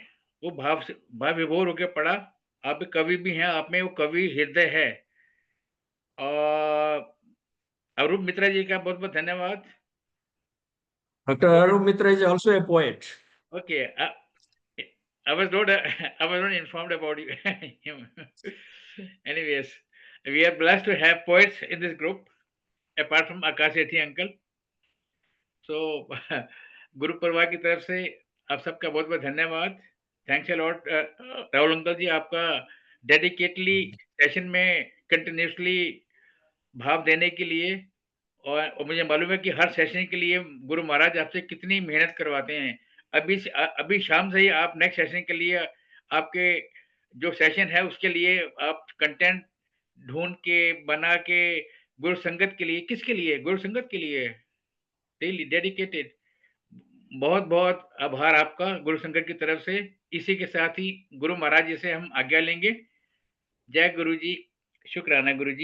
वो भाव विभोर होकर पढ़ा. आप कवि भी हैं, आप में वो कवि हृदय है. अरूप मित्रा जी का बहुत बहुत धन्यवाद. Dr. Arup Mitra is also a poet. Okay, I was not informed about him. Anyways, We are blessed to have poets in this group, apart from Akash Sethi uncle. So, गुरु परिवार की तरफ से आप सबका बहुत बहुत धन्यवाद. Thanks a lot Rahul uncle ji, आपका डेडिकेटली सेशन में कंटिन्यूसली भाव देने के लिए. और मुझे मालूम है कि हर सेशन के लिए गुरु महाराज आपसे कितनी मेहनत करवाते हैं. अभी शाम से ही आप नेक्स्ट सेशन के लिए, आपके जो सेशन है उसके लिए आप कंटेंट ढूंढ के बना के गुरु संगत के लिए, किसके लिए? गुरु संगत के लिए डेडिकेटेड. बहुत बहुत आभार आपका गुरु संगत की तरफ से. इसी के साथ ही गुरु महाराज जी से हम आज्ञा लेंगे. जय गुरु जी. शुक्राना गुरु जी.